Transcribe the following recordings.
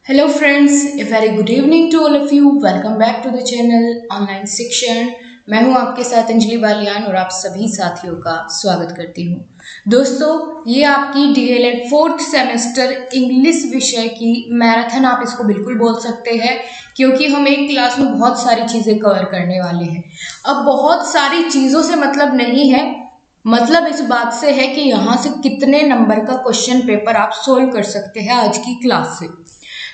Hello friends, a very good evening to all of you. Welcome back to the channel online शिक्षण। मैं हूं आपके साथ अंजलि बालियान और आप सभी साथियों का स्वागत करती हूं। दोस्तों, ये आपकी डीएलएड फोर्थ सेमेस्टर इंग्लिश विषय की मैराथन आप इसको बिल्कुल बोल सकते हैं, क्योंकि हम एक क्लास में बहुत सारी चीज़ें कवर करने वाले हैं। अब बहुत सारी चीज़ों से मतलब नहीं है, मतलब इस बात से है कि यहाँ से कितने नंबर का क्वेश्चन पेपर आप सोल्व कर सकते हैं आज की क्लास से।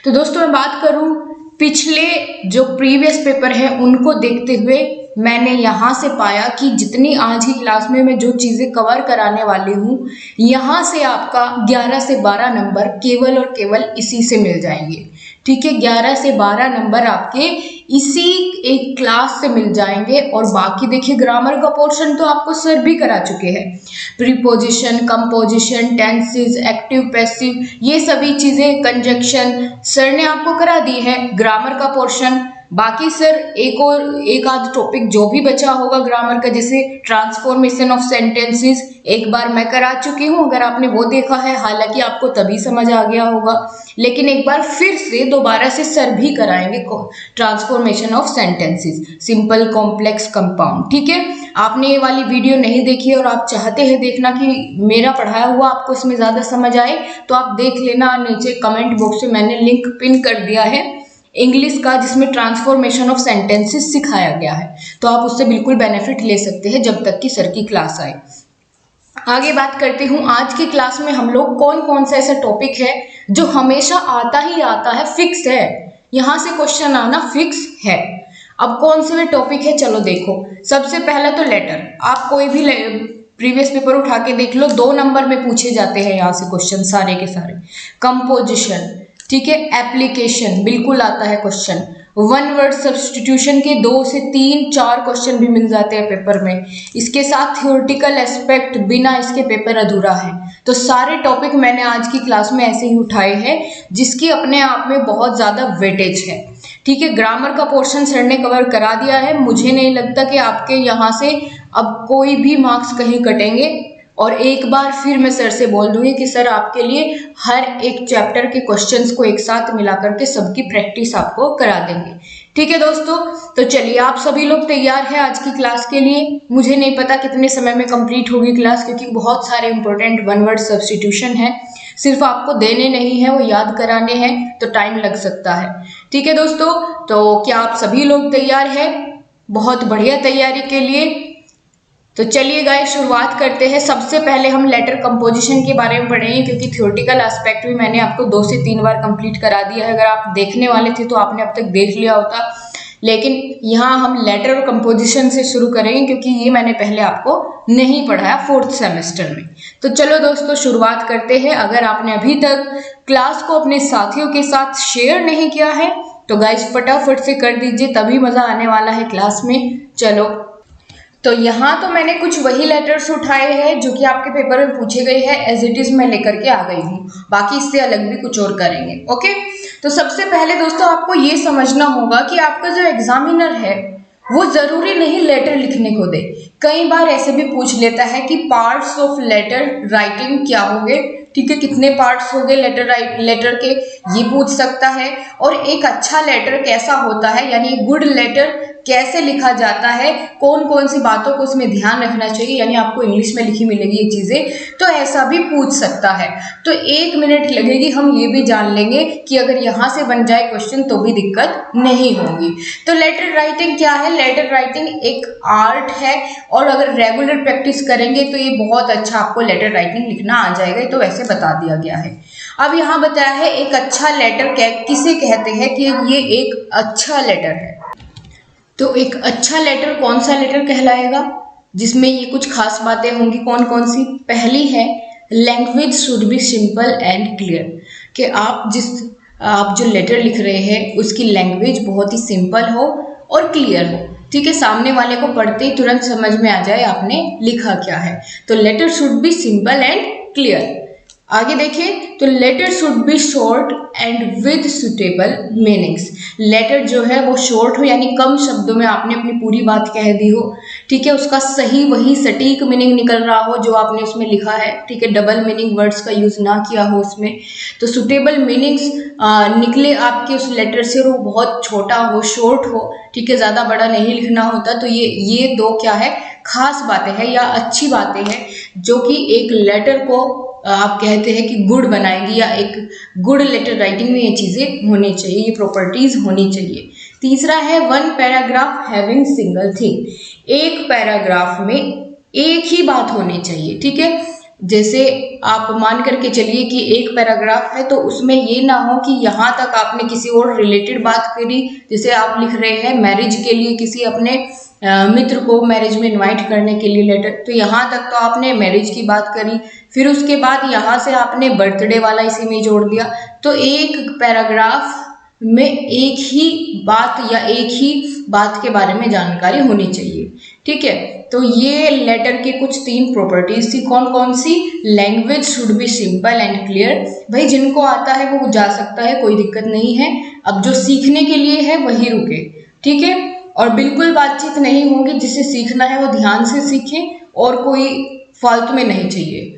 तो दोस्तों, मैं बात करूं पिछले जो प्रीवियस पेपर है उनको देखते हुए मैंने यहाँ से पाया कि जितनी आज की क्लास में मैं जो चीज़ें कवर कराने वाली हूँ, यहाँ से आपका 11 से 12 नंबर केवल और केवल इसी से मिल जाएंगे। ठीक है, 11 से 12 नंबर आपके इसी एक क्लास से मिल जाएंगे। और बाकी देखिए, ग्रामर का पोर्शन तो आपको सर भी करा चुके हैं। Preposition, composition, tenses, active, passive, ये सभी चीज़ें, कंजक्शन सर ने आपको करा दी है। ग्रामर का पोर्शन बाकी सर एक आध टॉपिक जो भी बचा होगा ग्रामर का, जैसे ट्रांसफॉर्मेशन ऑफ सेंटेंसेस, एक बार मैं करा चुकी हूँ। अगर आपने वो देखा है, हालांकि आपको तभी समझ आ गया होगा, लेकिन एक बार फिर से दोबारा से सर भी कराएंगे transformation of sentences, simple, complex, compound. ठीक है, आपने ये वाली वीडियो नहीं देखी और आप चाहते हैं देखना कि मेरा पढ़ाया हुआ आपको इसमें ज़्यादा समझ आए, तो आप देख लेना। नीचे कमेंट बॉक्स में मैंने लिंक पिन कर दिया है इंग्लिश का, जिसमें ट्रांसफॉर्मेशन ऑफ सेंटेंसेस सिखाया गया है, तो आप उससे बिल्कुल बेनिफिट ले सकते हैं जब तक कि सर की क्लास आए। आगे बात करती हूँ, आज की क्लास में हम लोग कौन कौन सा ऐसा टॉपिक है जो हमेशा आता ही आता है, फिक्स है, यहाँ से क्वेश्चन आना फिक्स है। अब कौन से वे टॉपिक है, चलो देखो। सबसे पहला तो लेटर। आप कोई भी प्रीवियस पेपर उठा के देख लो, 2 नंबर में पूछे जाते हैं यहाँ से क्वेश्चन सारे के सारे। कंपोजिशन, ठीक है, एप्लीकेशन बिल्कुल आता है क्वेश्चन। वन वर्ड सब्स्टिट्यूशन के 2 से 3 4 क्वेश्चन भी मिल जाते हैं पेपर में। इसके साथ थ्योरेटिकल एस्पेक्ट, बिना इसके पेपर अधूरा है। तो सारे टॉपिक मैंने आज की क्लास में ऐसे ही उठाए हैं जिसकी अपने आप में बहुत ज़्यादा वेटेज है। ठीक है, ग्रामर का पोर्शन सर ने कवर करा दिया है। मुझे नहीं लगता कि आपके यहाँ से अब कोई भी मार्क्स कहीं कटेंगे। और एक बार फिर मैं सर से बोल दूंगी कि सर आपके लिए हर एक चैप्टर के क्वेश्चंस को एक साथ मिला करके सबकी प्रैक्टिस आपको करा देंगे। ठीक है दोस्तों, तो चलिए, आप सभी लोग तैयार हैं आज की क्लास के लिए। मुझे नहीं पता कितने समय में कंप्लीट होगी क्लास, क्योंकि बहुत सारे इंपॉर्टेंट वन वर्ड सब्स्टिट्यूशन है, सिर्फ आपको देने नहीं है, वो याद कराने हैं, तो टाइम लग सकता है। ठीक है दोस्तों, तो क्या आप सभी लोग तैयार हैं? बहुत बढ़िया तैयारी के लिए। तो चलिए गाइस, शुरुआत करते हैं। सबसे पहले हम लेटर कंपोजिशन के बारे में पढ़ेंगे, क्योंकि थ्योरेटिकल एस्पेक्ट भी मैंने आपको 2 से 3 बार कंप्लीट करा दिया है। अगर आप देखने वाले थे तो आपने अब तक देख लिया होता, लेकिन यहाँ हम लेटर और कंपोजिशन से शुरू करेंगे, क्योंकि ये मैंने पहले आपको नहीं पढ़ाया 4th सेमेस्टर में। तो चलो दोस्तों, शुरुआत करते हैं। अगर आपने अभी तक क्लास को अपने साथियों के साथ शेयर नहीं किया है तो गाइस फटाफट से कर दीजिए, तभी मजा आने वाला है क्लास में। चलो, तो यहाँ तो मैंने कुछ वही लेटर्स उठाए हैं जो कि आपके पेपर में पूछे गए हैं, एज इट इज मैं लेकर के आ गई हूँ। बाकी इससे अलग भी कुछ और करेंगे। ओके, तो सबसे पहले दोस्तों आपको ये समझना होगा कि आपका जो एग्जामिनर है वो जरूरी नहीं लेटर लिखने को दे। कई बार ऐसे भी पूछ लेता है कि पार्ट्स ऑफ लेटर राइटिंग क्या होंगे। ठीक है, कितने पार्ट्स हो गए लेटर के, ये पूछ सकता है। और एक अच्छा लेटर कैसा होता है, यानी गुड लेटर कैसे लिखा जाता है, कौन कौन सी बातों को उसमें ध्यान रखना चाहिए, यानी आपको इंग्लिश में लिखी मिलेगी ये चीजें, तो ऐसा भी पूछ सकता है। तो 1 मिनट लगेगी, हम ये भी जान लेंगे कि अगर यहाँ से बन जाए क्वेश्चन तो भी दिक्कत नहीं होगी। तो लेटर राइटिंग क्या है? लेटर राइटिंग एक आर्ट है, और अगर रेगुलर प्रैक्टिस करेंगे तो ये बहुत अच्छा आपको लेटर राइटिंग लिखना आ जाएगा। तो वैसे बता दिया गया है। अब यहाँ बताया है एक अच्छा लेटर किसे कहते हैं, कि ये एक अच्छा लेटर है। तो एक अच्छा लेटर कौन सा लेटर कहलाएगा, जिसमें ये कुछ खास बातें होंगी। कौन कौन सी? पहली है, language should be simple and clear, कि आप जो लेटर लिख रहे हैं उसकी लैंग्वेज बहुत ही सिंपल हो और क्लियर हो। ठीक है, सामने वाले को पढ़ते ही तुरंत समझ में आ जाए आपने लिखा क्या है। तो letter should be simple and clear. आगे देखिए, तो letter should be short and with suitable meanings. Letter जो है वो शॉर्ट हो, यानी कम शब्दों में आपने अपनी पूरी बात कह दी हो। ठीक है, उसका सही वही सटीक मीनिंग निकल रहा हो जो आपने उसमें लिखा है, ठीक है, डबल मीनिंग वर्ड्स का यूज ना किया हो उसमें, तो सुटेबल मीनिंग्स निकले आपके उस लेटर से, और वो बहुत छोटा हो, शॉर्ट हो, ठीक है, ज़्यादा बड़ा नहीं लिखना होता। तो ये दो क्या है, खास बातें हैं या अच्छी बातें हैं जो कि एक लेटर को आप कहते हैं कि गुड बनाएंगी, या एक गुड लेटर राइटिंग में ये चीज़ें होनी चाहिए, ये प्रॉपर्टीज होनी चाहिए। तीसरा है one paragraph having single thing, एक पैराग्राफ में एक ही बात होनी चाहिए, ठीक है। जैसे आप मान करके चलिए कि एक पैराग्राफ है तो उसमें ये ना हो कि यहाँ तक आपने किसी और रिलेटेड बात करी, जैसे आप लिख रहे हैं मैरिज के लिए किसी अपने मित्र को मैरिज में इनवाइट करने के लिए लेटर, तो यहाँ तक तो आपने मैरिज की बात करी, फिर उसके बाद यहाँ से आपने बर्थडे वाला इसी में जोड़ दिया। तो एक पैराग्राफ में एक ही बात या एक ही बात के बारे में जानकारी होनी चाहिए, ठीक है। तो ये लेटर के कुछ 3 प्रॉपर्टीज थी। कौन कौन सी? Language should be simple and clear, भाई जिनको आता है वो जा सकता है, कोई दिक्कत नहीं है। अब जो सीखने के लिए है वही रुके, ठीक है। और बिल्कुल बातचीत नहीं होगी, जिसे सीखना है वो ध्यान से सीखे और कोई फालतू में नहीं चाहिए।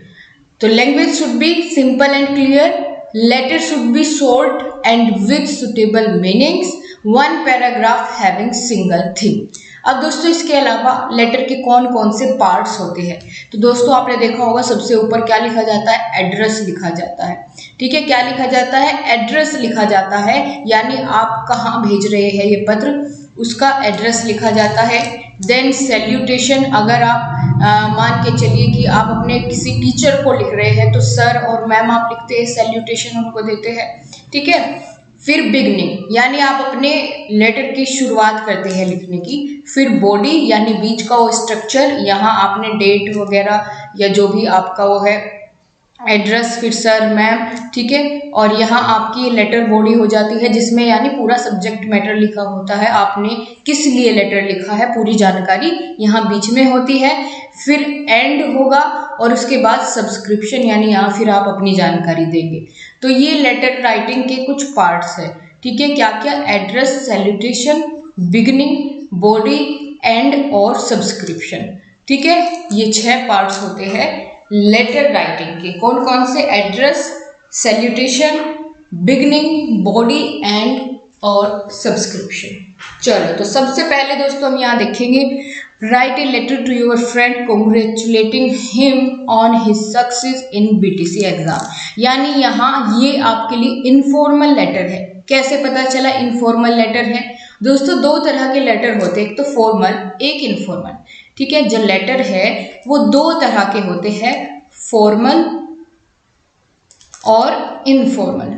तो language should be simple and clear, letter should be short and with suitable meanings, one paragraph having single thing. अब दोस्तों इसके अलावा लेटर के कौन कौन से पार्ट्स होते हैं, तो दोस्तों आपने देखा होगा सबसे ऊपर क्या लिखा जाता है, एड्रेस लिखा जाता है, ठीक है। क्या लिखा जाता है? एड्रेस लिखा जाता है, यानी आप कहाँ भेज रहे हैं ये पत्र, उसका एड्रेस लिखा जाता है। देन सैल्यूटेशन, अगर आप मान के चलिए कि आप अपने किसी टीचर को लिख रहे हैं तो सर और मैम आप लिखते हैं, सैल्यूटेशन उनको देते हैं, ठीक है। फिर बिगनिंग, यानी आप अपने लेटर की शुरुआत करते हैं लिखने की। फिर बॉडी, यानी बीच का वो स्ट्रक्चर, यहाँ आपने डेट वगैरह या जो भी आपका वो है एड्रेस, फिर सर मैम, ठीक है। और यहाँ आपकी लेटर बॉडी हो जाती है जिसमें यानी पूरा सब्जेक्ट मैटर लिखा होता है, आपने किस लिए लेटर लिखा है पूरी जानकारी यहाँ बीच में होती है। फिर एंड होगा और उसके बाद सब्सक्रिप्शन, यानी यहाँ फिर आप अपनी जानकारी देंगे। तो ये लेटर राइटिंग के कुछ पार्ट्स है, ठीक है। क्या क्या? Address, salutation, beginning, body, end और सब्सक्रिप्शन, ठीक है। ये 6 पार्ट्स होते हैं लेटर राइटिंग के। कौन कौन से? Address, salutation, beginning, body, end और सब्सक्रिप्शन। चलो तो सबसे पहले दोस्तों हम यहाँ देखेंगे, write a letter to your friend congratulating him on his success in BTC exam, यानी यहाँ ये आपके लिए इनफॉर्मल लेटर है। कैसे पता चला इनफॉर्मल लेटर है? दोस्तों 2 तरह के लेटर होते हैं, एक तो फॉर्मल, एक इनफॉर्मल, ठीक है। जो लेटर है वो 2 तरह के होते हैं, फॉर्मल और इनफॉर्मल,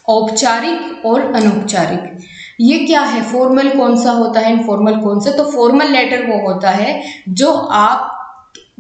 औपचारिक और अनौपचारिक। ये क्या है? फॉर्मल कौन सा होता है, इनफॉर्मल कौन सा? तो फॉर्मल लेटर वो होता है जो आप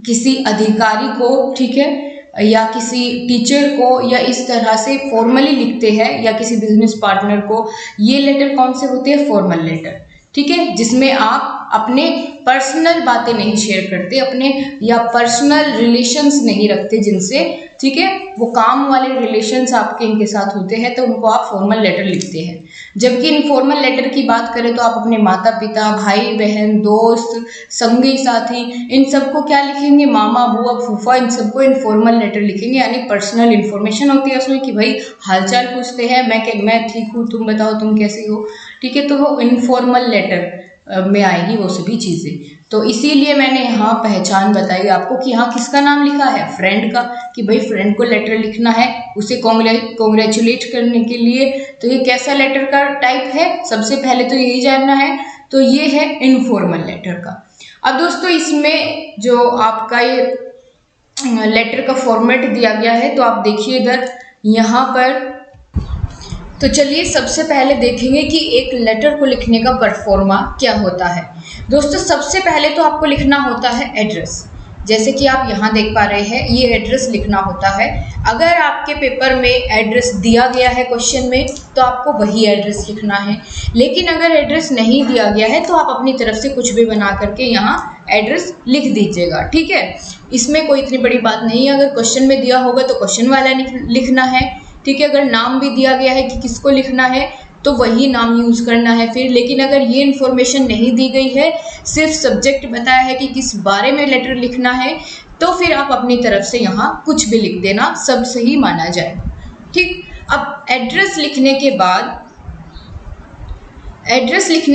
किसी अधिकारी को, ठीक है, या किसी टीचर को या इस तरह से फॉर्मली लिखते हैं, या किसी बिजनेस पार्टनर को। ये लेटर कौन से होते हैं? फॉर्मल लेटर, ठीक है, जिसमें आप अपने पर्सनल बातें नहीं शेयर करते, अपने या पर्सनल रिलेशंस नहीं रखते जिनसे, ठीक है। वो काम वाले रिलेशंस आपके इनके साथ होते हैं, तो उनको आप फॉर्मल लेटर लिखते हैं। जबकि इनफॉर्मल लेटर की बात करें तो आप अपने माता पिता, भाई बहन, दोस्त, संगी साथी, इन सबको क्या लिखेंगे? मामा, बुआ, फूफा, इन सबको इनफॉर्मल लेटर लिखेंगे, यानी पर्सनल इन्फॉर्मेशन होती है उसमें कि भाई हालचाल पूछते हैं, मैं ठीक हूँ, तुम बताओ तुम कैसे हो, ठीक है। तो वो इनफॉर्मल लेटर में आएगी वो सभी चीज़ें। तो इसीलिए मैंने यहाँ पहचान बताई आपको कि यहाँ किसका नाम लिखा है? फ्रेंड का, कि भाई फ्रेंड को लेटर लिखना है उसे कॉन्ग्रेचुलेट करने के लिए। तो ये कैसा लेटर का टाइप है, सबसे पहले तो यही जानना है। तो ये है इनफॉर्मल लेटर का। अब दोस्तों इसमें जो आपका ये लेटर का फॉर्मेट दिया गया है, तो आप देखिए इधर यहाँ पर। तो चलिए सबसे पहले देखेंगे कि एक लेटर को लिखने का परफॉर्मा क्या होता है। दोस्तों सबसे पहले तो आपको लिखना होता है एड्रेस, जैसे कि आप यहाँ देख पा रहे हैं, ये एड्रेस लिखना होता है। अगर आपके पेपर में एड्रेस दिया गया है क्वेश्चन में, तो आपको वही एड्रेस लिखना है। लेकिन अगर एड्रेस नहीं दिया गया है तो आप अपनी तरफ से कुछ भी बना करके यहाँ एड्रेस लिख दीजिएगा, ठीक है। इसमें कोई इतनी बड़ी बात नहीं है। अगर क्वेश्चन में दिया होगा तो क्वेश्चन वाला लिखना है, ठीक है। अगर नाम भी दिया गया है कि किसको लिखना है, तो वही नाम यूज़ करना है फिर। लेकिन अगर ये इन्फॉर्मेशन नहीं दी गई है, सिर्फ सब्जेक्ट बताया है कि किस बारे में लेटर लिखना है, तो फिर आप अपनी तरफ से यहाँ कुछ भी लिख देना, सब सही माना जाएगा। ठीक, अब एड्रेस लिखने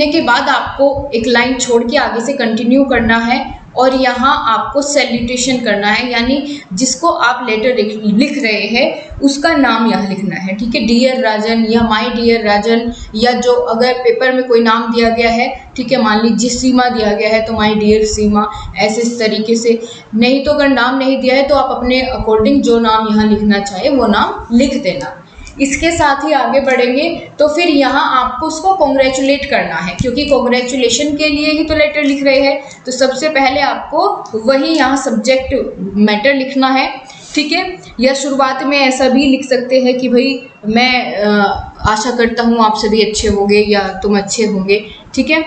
के बाद आपको एक लाइन छोड़ के आगे से कंटिन्यू करना है और यहाँ आपको सैल्यूटेशन करना है, यानी जिसको आप लेटर लिख रहे हैं उसका नाम यहाँ लिखना है। ठीक है, डियर राजन या माय डियर राजन, या जो अगर पेपर में कोई नाम दिया गया है, ठीक है, मान लीजिए सीमा दिया गया है तो माय डियर सीमा, ऐसे इस तरीके से। नहीं तो अगर नाम नहीं दिया है तो आप अपने अकॉर्डिंग जो नाम यहाँ लिखना चाहे वो नाम लिख देना। इसके साथ ही आगे बढ़ेंगे तो फिर यहाँ आपको उसको कॉन्ग्रेचुलेट करना है, क्योंकि कॉन्ग्रेचुलेशन के लिए ही तो लेटर लिख रहे हैं। तो सबसे पहले आपको वही यहाँ सब्जेक्ट मैटर लिखना है। ठीक है, या शुरुआत में ऐसा भी लिख सकते हैं कि भाई मैं आशा करता हूँ आप सभी अच्छे होंगे या तुम अच्छे होंगे। ठीक है,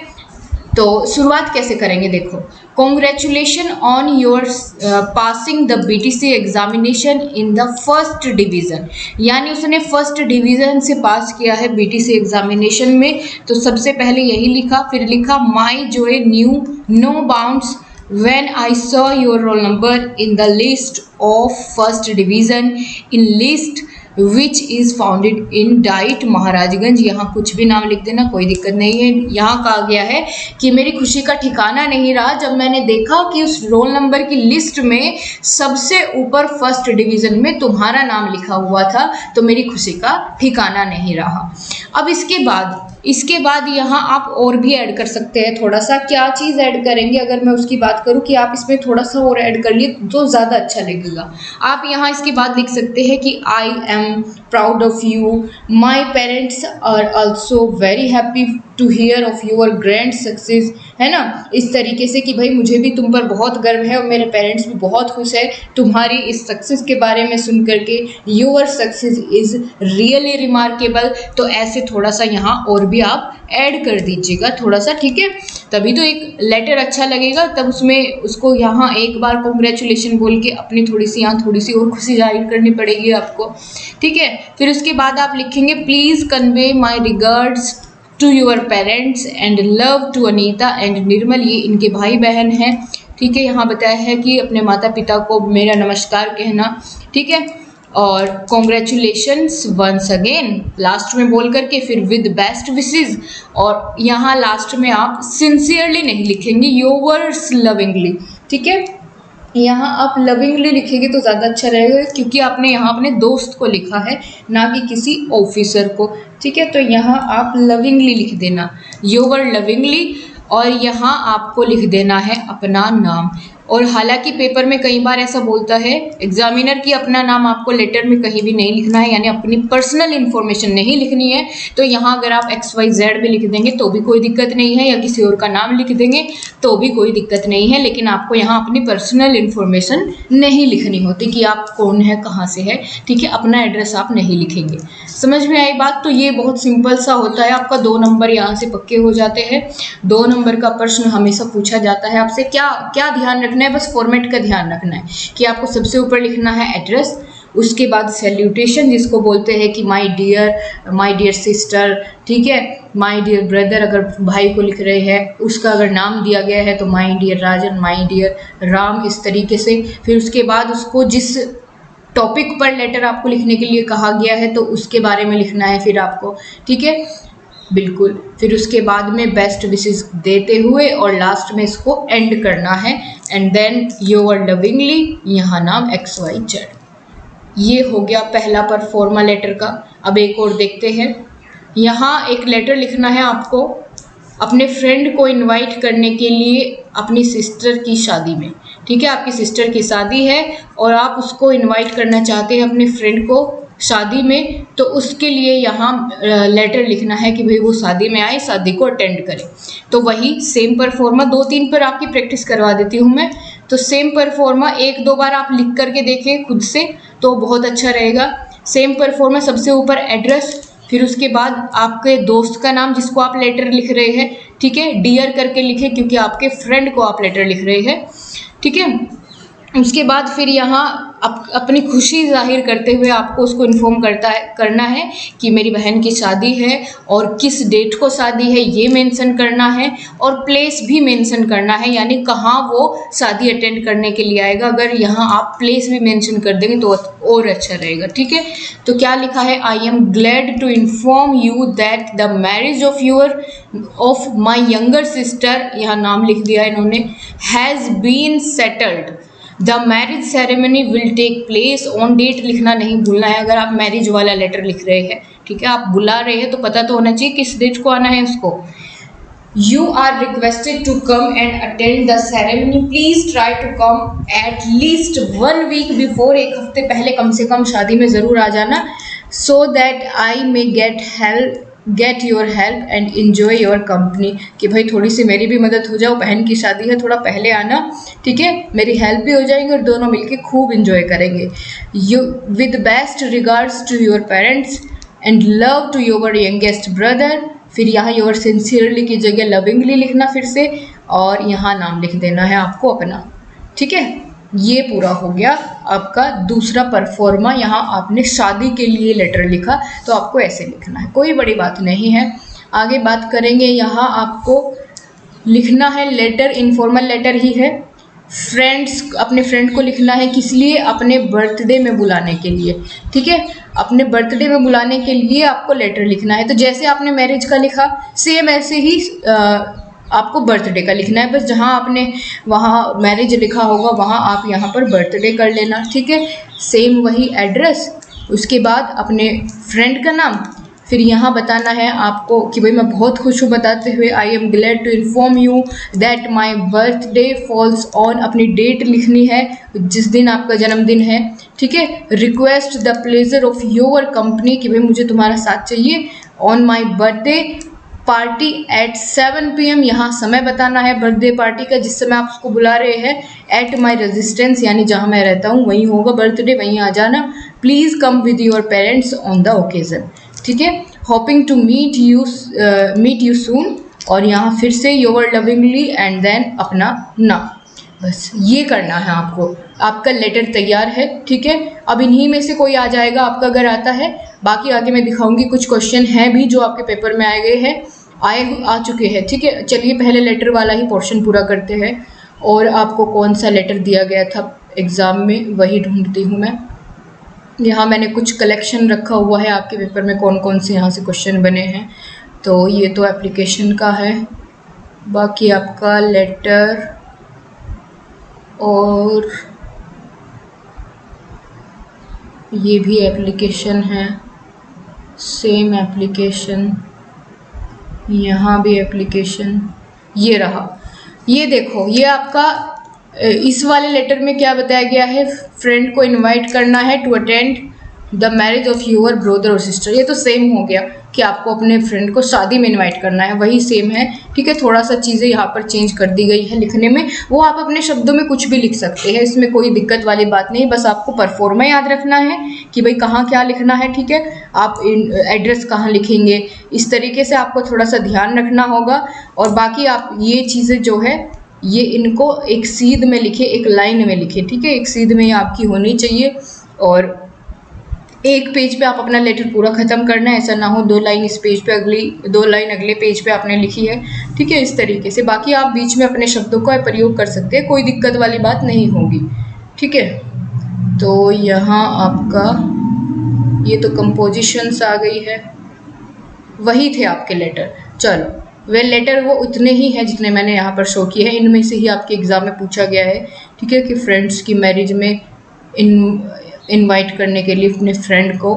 तो शुरुआत कैसे करेंगे देखो, congratulation on your passing the BTC examination in the first division, यानी उसने फर्स्ट डिवीज़न से पास किया है BTC एग्जामिनेशन में। तो सबसे पहले यही लिखा, फिर लिखा my joy knew no bounds when I saw your roll number in the list of first division in list which is founded in diet Maharajganj. यहाँ कुछ भी नाम लिख देना, कोई दिक्कत नहीं है। यहाँ कहा गया है कि मेरी खुशी का ठिकाना नहीं रहा जब मैंने देखा कि उस रोल नंबर की लिस्ट में सबसे ऊपर फर्स्ट डिवीज़न में तुम्हारा नाम लिखा हुआ था, तो मेरी खुशी का ठिकाना नहीं रहा। अब इसके बाद यहाँ आप और भी ऐड कर सकते हैं थोड़ा सा। क्या चीज़ ऐड करेंगे, अगर मैं उसकी बात करूँ कि आप इसमें थोड़ा सा और ऐड कर लिए तो ज़्यादा अच्छा लगेगा। आप यहाँ इसके बाद लिख सकते हैं कि I am proud of you, my parents are also very happy to hear of your grand success, है ना। इस तरीके से कि भाई मुझे भी तुम पर बहुत गर्व है और मेरे पेरेंट्स भी बहुत खुश है तुम्हारी इस सक्सेस के बारे में सुन करके। Your success is really remarkable. तो ऐसे थोड़ा सा यहाँ और भी आप ऐड कर दीजिएगा थोड़ा सा, ठीक है, तभी तो एक लेटर अच्छा लगेगा। तब उसमें उसको यहाँ एक बार कॉन्ग्रेचुलेशन बोल के अपनी थोड़ी सी और खुशी जाहिर करनी पड़ेगी आपको, ठीक है। फिर उसके बाद आप लिखेंगे please convey my regards to your parents and love to Anita and Nirmal, ये इनके भाई बहन हैं, ठीक है। यहाँ बताया है कि अपने माता पिता को मेरा नमस्कार कहना, ठीक है। और कॉन्ग्रेचुलेशंस वंस अगेन लास्ट में बोल करके फिर विद बेस्ट विशेस, और यहाँ लास्ट में आप सिंसियरली नहीं लिखेंगे, योवर्स लविंगली, ठीक है। यहाँ आप लविंगली लिखेंगे तो ज़्यादा अच्छा रहेगा, क्योंकि आपने यहाँ अपने दोस्त को लिखा है ना कि किसी ऑफिसर को, ठीक है। तो यहाँ आप लविंगली लिख देना, योवर लविंगली, और यहाँ आपको लिख देना है अपना नाम। और हालांकि पेपर में कई बार ऐसा बोलता है एग्जामिनर कि अपना नाम आपको लेटर में कहीं भी नहीं लिखना है, यानी अपनी पर्सनल इन्फॉर्मेशन नहीं लिखनी है। तो यहाँ अगर आप XYZ भी लिख देंगे तो भी कोई दिक्कत नहीं है, या किसी और का नाम लिख देंगे तो भी कोई दिक्कत नहीं है, लेकिन आपको यहाँ अपनी पर्सनल इन्फॉर्मेशन नहीं लिखनी होती कि आप कौन है, कहाँ से है, ठीक है। अपना एड्रेस आप नहीं लिखेंगे। समझ में आई बात। तो ये बहुत सिंपल सा होता है, आपका 2 नंबर यहाँ से पक्के हो जाते हैं। 2 नंबर का प्रश्न हमेशा पूछा जाता है आपसे, क्या ध्यान रखना है, बस फॉर्मेट का ध्यान रखना है कि आपको सबसे ऊपर लिखना है एड्रेस, उसके बाद सैल्यूटेशन जिसको बोलते हैं कि माय डियर सिस्टर, ठीक है, माय डियर ब्रदर, अगर भाई को लिख रहे हैं उसका अगर नाम दिया गया है तो my dear Rajan, my dear Ram, इस तरीके से। फिर उसके बाद उसको जिस टॉपिक पर लेटर आपको लिखने के लिए कहा गया है तो उसके बारे में लिखना है फिर आपको, ठीक है, बिल्कुल। फिर उसके बाद में बेस्ट विशेस देते हुए और लास्ट में इसको एंड करना है, एंड देन योर लविंगली, यहाँ नाम XYZ। ये हो गया पहला परफॉर्मा लेटर का। अब एक और देखते हैं। यहाँ एक लेटर लिखना है आपको अपने फ्रेंड को इनवाइट करने के लिए अपनी सिस्टर की शादी में, ठीक है। आपकी सिस्टर की शादी है और आप उसको इनवाइट करना चाहते हैं अपने फ्रेंड को शादी में, तो उसके लिए यहाँ लेटर लिखना है कि भाई वो शादी में आए, शादी को अटेंड करे। तो वही सेम परफॉर्मा 2-3 पर आपकी प्रैक्टिस करवा देती हूँ मैं। तो सेम परफॉर्मा 1-2 बार आप लिख करके देखें खुद से तो बहुत अच्छा रहेगा। सेम परफॉर्मा सबसे ऊपर एड्रेस, फिर उसके बाद आपके दोस्त का नाम जिसको आप लेटर लिख रहे हैं, ठीक है, डियर करके लिखें क्योंकि आपके फ्रेंड को आप लेटर लिख रहे हैं, ठीक है। उसके बाद फिर यहाँ अपनी खुशी जाहिर करते हुए आपको उसको इन्फॉर्म करना है कि मेरी बहन की शादी है और किस डेट को शादी है ये मेंशन करना है, और प्लेस भी मेंशन करना है, यानी कहाँ वो शादी अटेंड करने के लिए आएगा। अगर यहाँ आप प्लेस भी मेंशन कर देंगे तो और अच्छा रहेगा, ठीक है। तो क्या लिखा है, I am glad to inform you that the marriage of my younger sister, यहाँ नाम लिख दिया इन्होंने, has been settled. The marriage ceremony will take place on, date लिखना नहीं भूलना है अगर आप मैरिज वाला लेटर लिख रहे हैं, ठीक है। आप बुला रहे हैं तो पता तो होना चाहिए किस डेट को आना है उसको। You are requested to come and attend the ceremony, please try to come at least 1 week before, 1 हफ्ते पहले कम से कम शादी में ज़रूर आ जाना, so that I may get your help and enjoy your company, कि भाई थोड़ी सी मेरी भी मदद हो जाओ, बहन की शादी है, थोड़ा पहले आना, ठीक है, मेरी हेल्प भी हो जाएगी और दोनों मिलके खूब इन्जॉय करेंगे। You with best regards to your parents and love to your youngest brother, फिर यहाँ योर सिंसियरली की जगह लविंगली लिखना फिर से, और यहाँ नाम लिख देना है आपको अपना, ठीक है। ये पूरा हो गया आपका दूसरा परफॉर्मा। यहाँ आपने शादी के लिए लेटर लिखा तो आपको ऐसे लिखना है, कोई बड़ी बात नहीं है। आगे बात करेंगे, यहाँ आपको लिखना है लेटर, इनफॉर्मल लेटर ही है, फ्रेंड्स, अपने फ्रेंड को लिखना है, किस लिए, अपने बर्थडे में बुलाने के लिए, ठीक है। अपने बर्थडे में बुलाने के लिए आपको लेटर लिखना है। तो जैसे आपने मैरिज का लिखा सेम ऐसे ही आपको बर्थडे का लिखना है, बस जहाँ आपने वहाँ मैरिज लिखा होगा वहाँ आप यहाँ पर बर्थडे कर लेना, ठीक है। सेम वही एड्रेस, उसके बाद अपने फ्रेंड का नाम, फिर यहाँ बताना है आपको कि भाई मैं बहुत खुश हूँ बताते हुए, I am glad to inform you that my birthday falls on, अपनी डेट लिखनी है जिस दिन आपका जन्मदिन है, ठीक है। Request the pleasure of your company, कि भाई मुझे तुम्हारा साथ चाहिए, on my birthday party at 7 PM, यहाँ समय बताना है बर्थडे पार्टी का जिस समय आप उसको बुला रहे हैं, एट माई रेजिडेंस यानी जहाँ मैं रहता हूँ वहीं होगा बर्थडे, वहीं आ जाना, please come with your parents on the occasion, ठीक है। Hoping to meet you soon, और यहाँ फिर से योर लविंगली एंड देन अपना नाम, बस ये करना है आपको। आपका लेटर तैयार है, ठीक है। अब इन्हीं में से कोई आ जाएगा आपका अगर आता है, बाकी आगे मैं दिखाऊंगी। कुछ क्वेश्चन हैं भी जो आपके पेपर में आए गए हैं, आ चुके हैं, ठीक है। चलिए पहले लेटर वाला ही पोर्शन पूरा करते हैं, और आपको कौन सा लेटर दिया गया था एग्ज़ाम में वही ढूंढती हूँ मैं। यहाँ मैंने कुछ कलेक्शन रखा हुआ है आपके पेपर में कौन कौन से यहाँ से क्वेश्चन बने हैं। तो ये तो एप्लीकेशन का है, बाकी आपका लेटर और ये भी एप्लीकेशन है, सेम एप्लीकेशन, यहाँ भी एप्लीकेशन, ये रहा। ये देखो, ये आपका इस वाले लेटर में क्या बताया गया है, फ्रेंड को इनवाइट करना है to attend the marriage of your brother और सिस्टर। ये तो सेम हो गया कि आपको अपने फ्रेंड को शादी में इनवाइट करना है, वही सेम है, ठीक है। थोड़ा सा चीज़ें यहाँ पर चेंज कर दी गई है लिखने में, वो आप अपने शब्दों में कुछ भी लिख सकते हैं, इसमें कोई दिक्कत वाली बात नहीं। बस आपको परफॉर्मा याद रखना है कि भाई कहाँ क्या लिखना है, ठीक है। आप एड्रेस कहाँ लिखेंगे, इस तरीके से आपको थोड़ा सा ध्यान रखना होगा। और बाकी आप ये चीज़ें जो है ये इनको एक सीध में लिखे, एक लाइन में लिखे, ठीक है। एक सीध में ये आपकी होनी चाहिए, और एक पेज पे आप अपना लेटर पूरा ख़त्म करना है, ऐसा ना हो 2 लाइन इस पेज पे, अगली 2 लाइन अगले पेज पे आपने लिखी है, ठीक है, इस तरीके से। बाकी आप बीच में अपने शब्दों का प्रयोग कर सकते हैं, कोई दिक्कत वाली बात नहीं होगी, ठीक है। तो यहाँ आपका ये तो कंपोजिशंस आ गई है, वही थे आपके लेटर। चलो वे लेटर वो उतने ही हैं जितने मैंने यहाँ पर शो किए हैं, इनमें से ही आपके एग्ज़ाम में पूछा गया है, ठीक है, कि फ्रेंड्स की मैरिज में इनवाइट करने के लिए अपने फ्रेंड को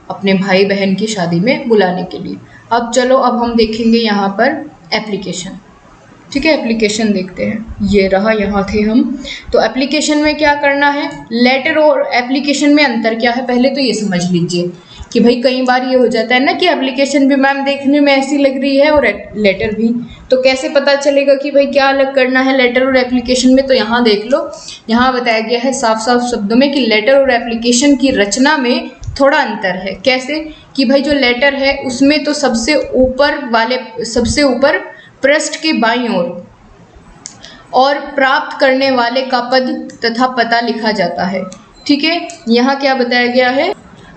अपने भाई बहन की शादी में बुलाने के लिए। अब चलो, अब हम देखेंगे यहाँ पर एप्लीकेशन, ठीक है। एप्लीकेशन देखते हैं, ये रहा, यहाँ थे हम। तो एप्लीकेशन में क्या करना है, लेटर और एप्लीकेशन में अंतर क्या है, पहले तो ये समझ लीजिए कि भाई कई बार ये हो जाता है ना कि एप्लीकेशन भी मैम देखने में ऐसी लग रही है और लेटर भी, तो कैसे पता चलेगा कि भाई क्या अलग करना है लेटर और एप्लीकेशन में। तो यहाँ देख लो, यहाँ बताया गया है साफ साफ शब्दों में कि लेटर और एप्लीकेशन की रचना में थोड़ा अंतर है। कैसे कि भाई जो लेटर है उसमें तो सबसे ऊपर पृष्ठ के बाईं ओर और प्राप्त करने वाले का पद तथा पता लिखा जाता है। ठीक है, यहाँ क्या बताया गया है,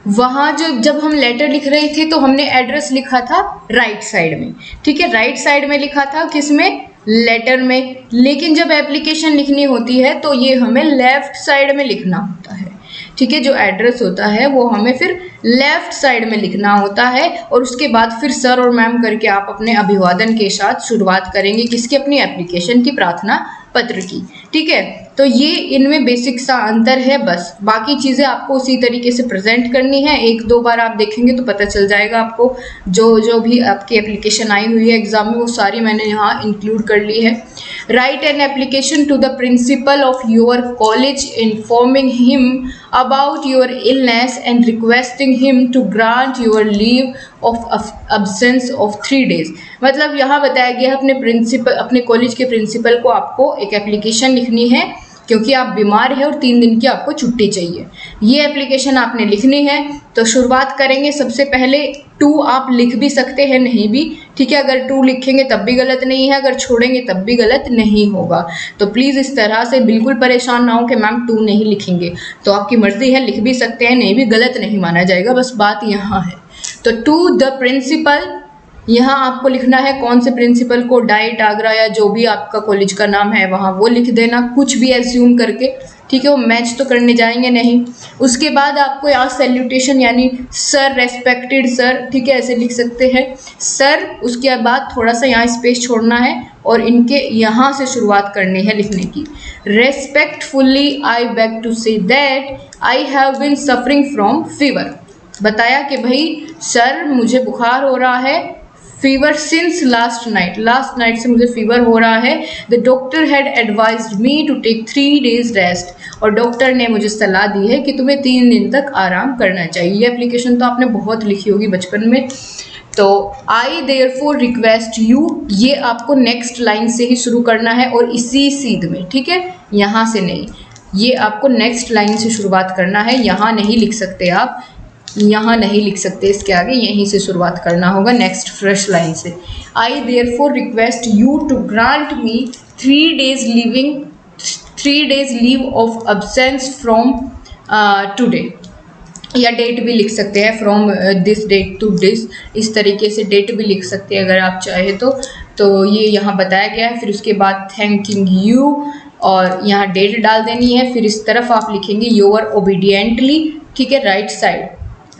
वहाँ जब हम लेटर लिख रहे थे तो हमने एड्रेस लिखा था राइट साइड में। ठीक है, राइट साइड में लिखा था, किसमें, लेटर में। लेकिन जब एप्लीकेशन लिखनी होती है तो ये हमें लेफ्ट साइड में लिखना होता है। ठीक है, जो एड्रेस होता है वो हमें फिर लेफ्ट साइड में लिखना होता है और उसके बाद फिर सर और मैम करके आप अपने अभिवादन के साथ शुरुआत करेंगे किसकी, अपनी एप्लीकेशन की, प्रार्थना पत्र की। ठीक है, तो ये इनमें बेसिक सा अंतर है बस, बाकी चीज़ें आपको उसी तरीके से प्रेजेंट करनी है। एक दो बार आप देखेंगे तो पता चल जाएगा आपको। जो भी आपकी एप्लीकेशन आई हुई है एग्जाम में वो सारी मैंने यहाँ इंक्लूड कर ली है। Write an application to the principal of your college informing him about your illness and requesting him to grant your leave of absence of 3 days। मतलब यहाँ बताया गया है अपने कॉलेज के प्रिंसिपल को आपको एक एप्लीकेशन लिखनी है क्योंकि आप बीमार हैं और 3 दिन की आपको छुट्टी चाहिए। ये एप्लीकेशन आपने लिखनी है। तो शुरुआत करेंगे, सबसे पहले 2 आप लिख भी सकते हैं, नहीं भी। ठीक है, अगर 2 लिखेंगे तब भी गलत नहीं है, अगर छोड़ेंगे तब भी गलत नहीं होगा। तो प्लीज़ इस तरह से बिल्कुल परेशान ना हो कि मैम 2 नहीं लिखेंगे, तो आपकी मर्ज़ी है, लिख भी सकते हैं, नहीं भी, गलत नहीं माना जाएगा, बस बात यहाँ है। तो टू द प्रिंसिपल, यहाँ आपको लिखना है कौन से प्रिंसिपल को, डाइट आगरा या जो भी आपका कॉलेज का नाम है वहाँ वो लिख देना, कुछ भी एज्यूम करके। ठीक है, वो मैच तो करने जाएंगे नहीं। उसके बाद आपको यहाँ सैल्यूटेशन यानी सर, रेस्पेक्टेड सर, ठीक है, ऐसे लिख सकते हैं सर। उसके बाद थोड़ा सा यहाँ स्पेस छोड़ना है और इनके यहाँ से शुरुआत करनी है लिखने की। Respectfully I beg to say that I have been suffering from fever. बताया कि भाई सर मुझे बुखार हो रहा है, फीवर सिंस लास्ट नाइट से मुझे फीवर हो रहा है। The doctor had advised me to take 3 days rest, और डॉक्टर ने मुझे सलाह दी है कि तुम्हें 3 दिन तक आराम करना चाहिए। ये एप्लीकेशन तो आपने बहुत लिखी होगी बचपन में। तो आई देयरफॉर रिक्वेस्ट यू, ये आपको नेक्स्ट लाइन से ही शुरू करना है और इसी सीध में। ठीक है, यहाँ से नहीं, ये आपको नेक्स्ट लाइन से शुरुआत करना है। यहाँ नहीं लिख सकते आप, यहाँ नहीं लिख सकते, इसके आगे यहीं से शुरुआत करना होगा नेक्स्ट फ्रेश लाइन से। I therefore request you to grant me 3 days leave of absence from today, या डेट भी लिख सकते हैं, from this date to this, इस तरीके से डेट भी लिख सकते हैं अगर आप चाहे तो ये यहाँ बताया गया है। फिर उसके बाद थैंकिंग यू, और यहाँ डेट डाल देनी है। फिर इस तरफ आप लिखेंगे योर ओबीडियंटली। ठीक है, राइट साइड,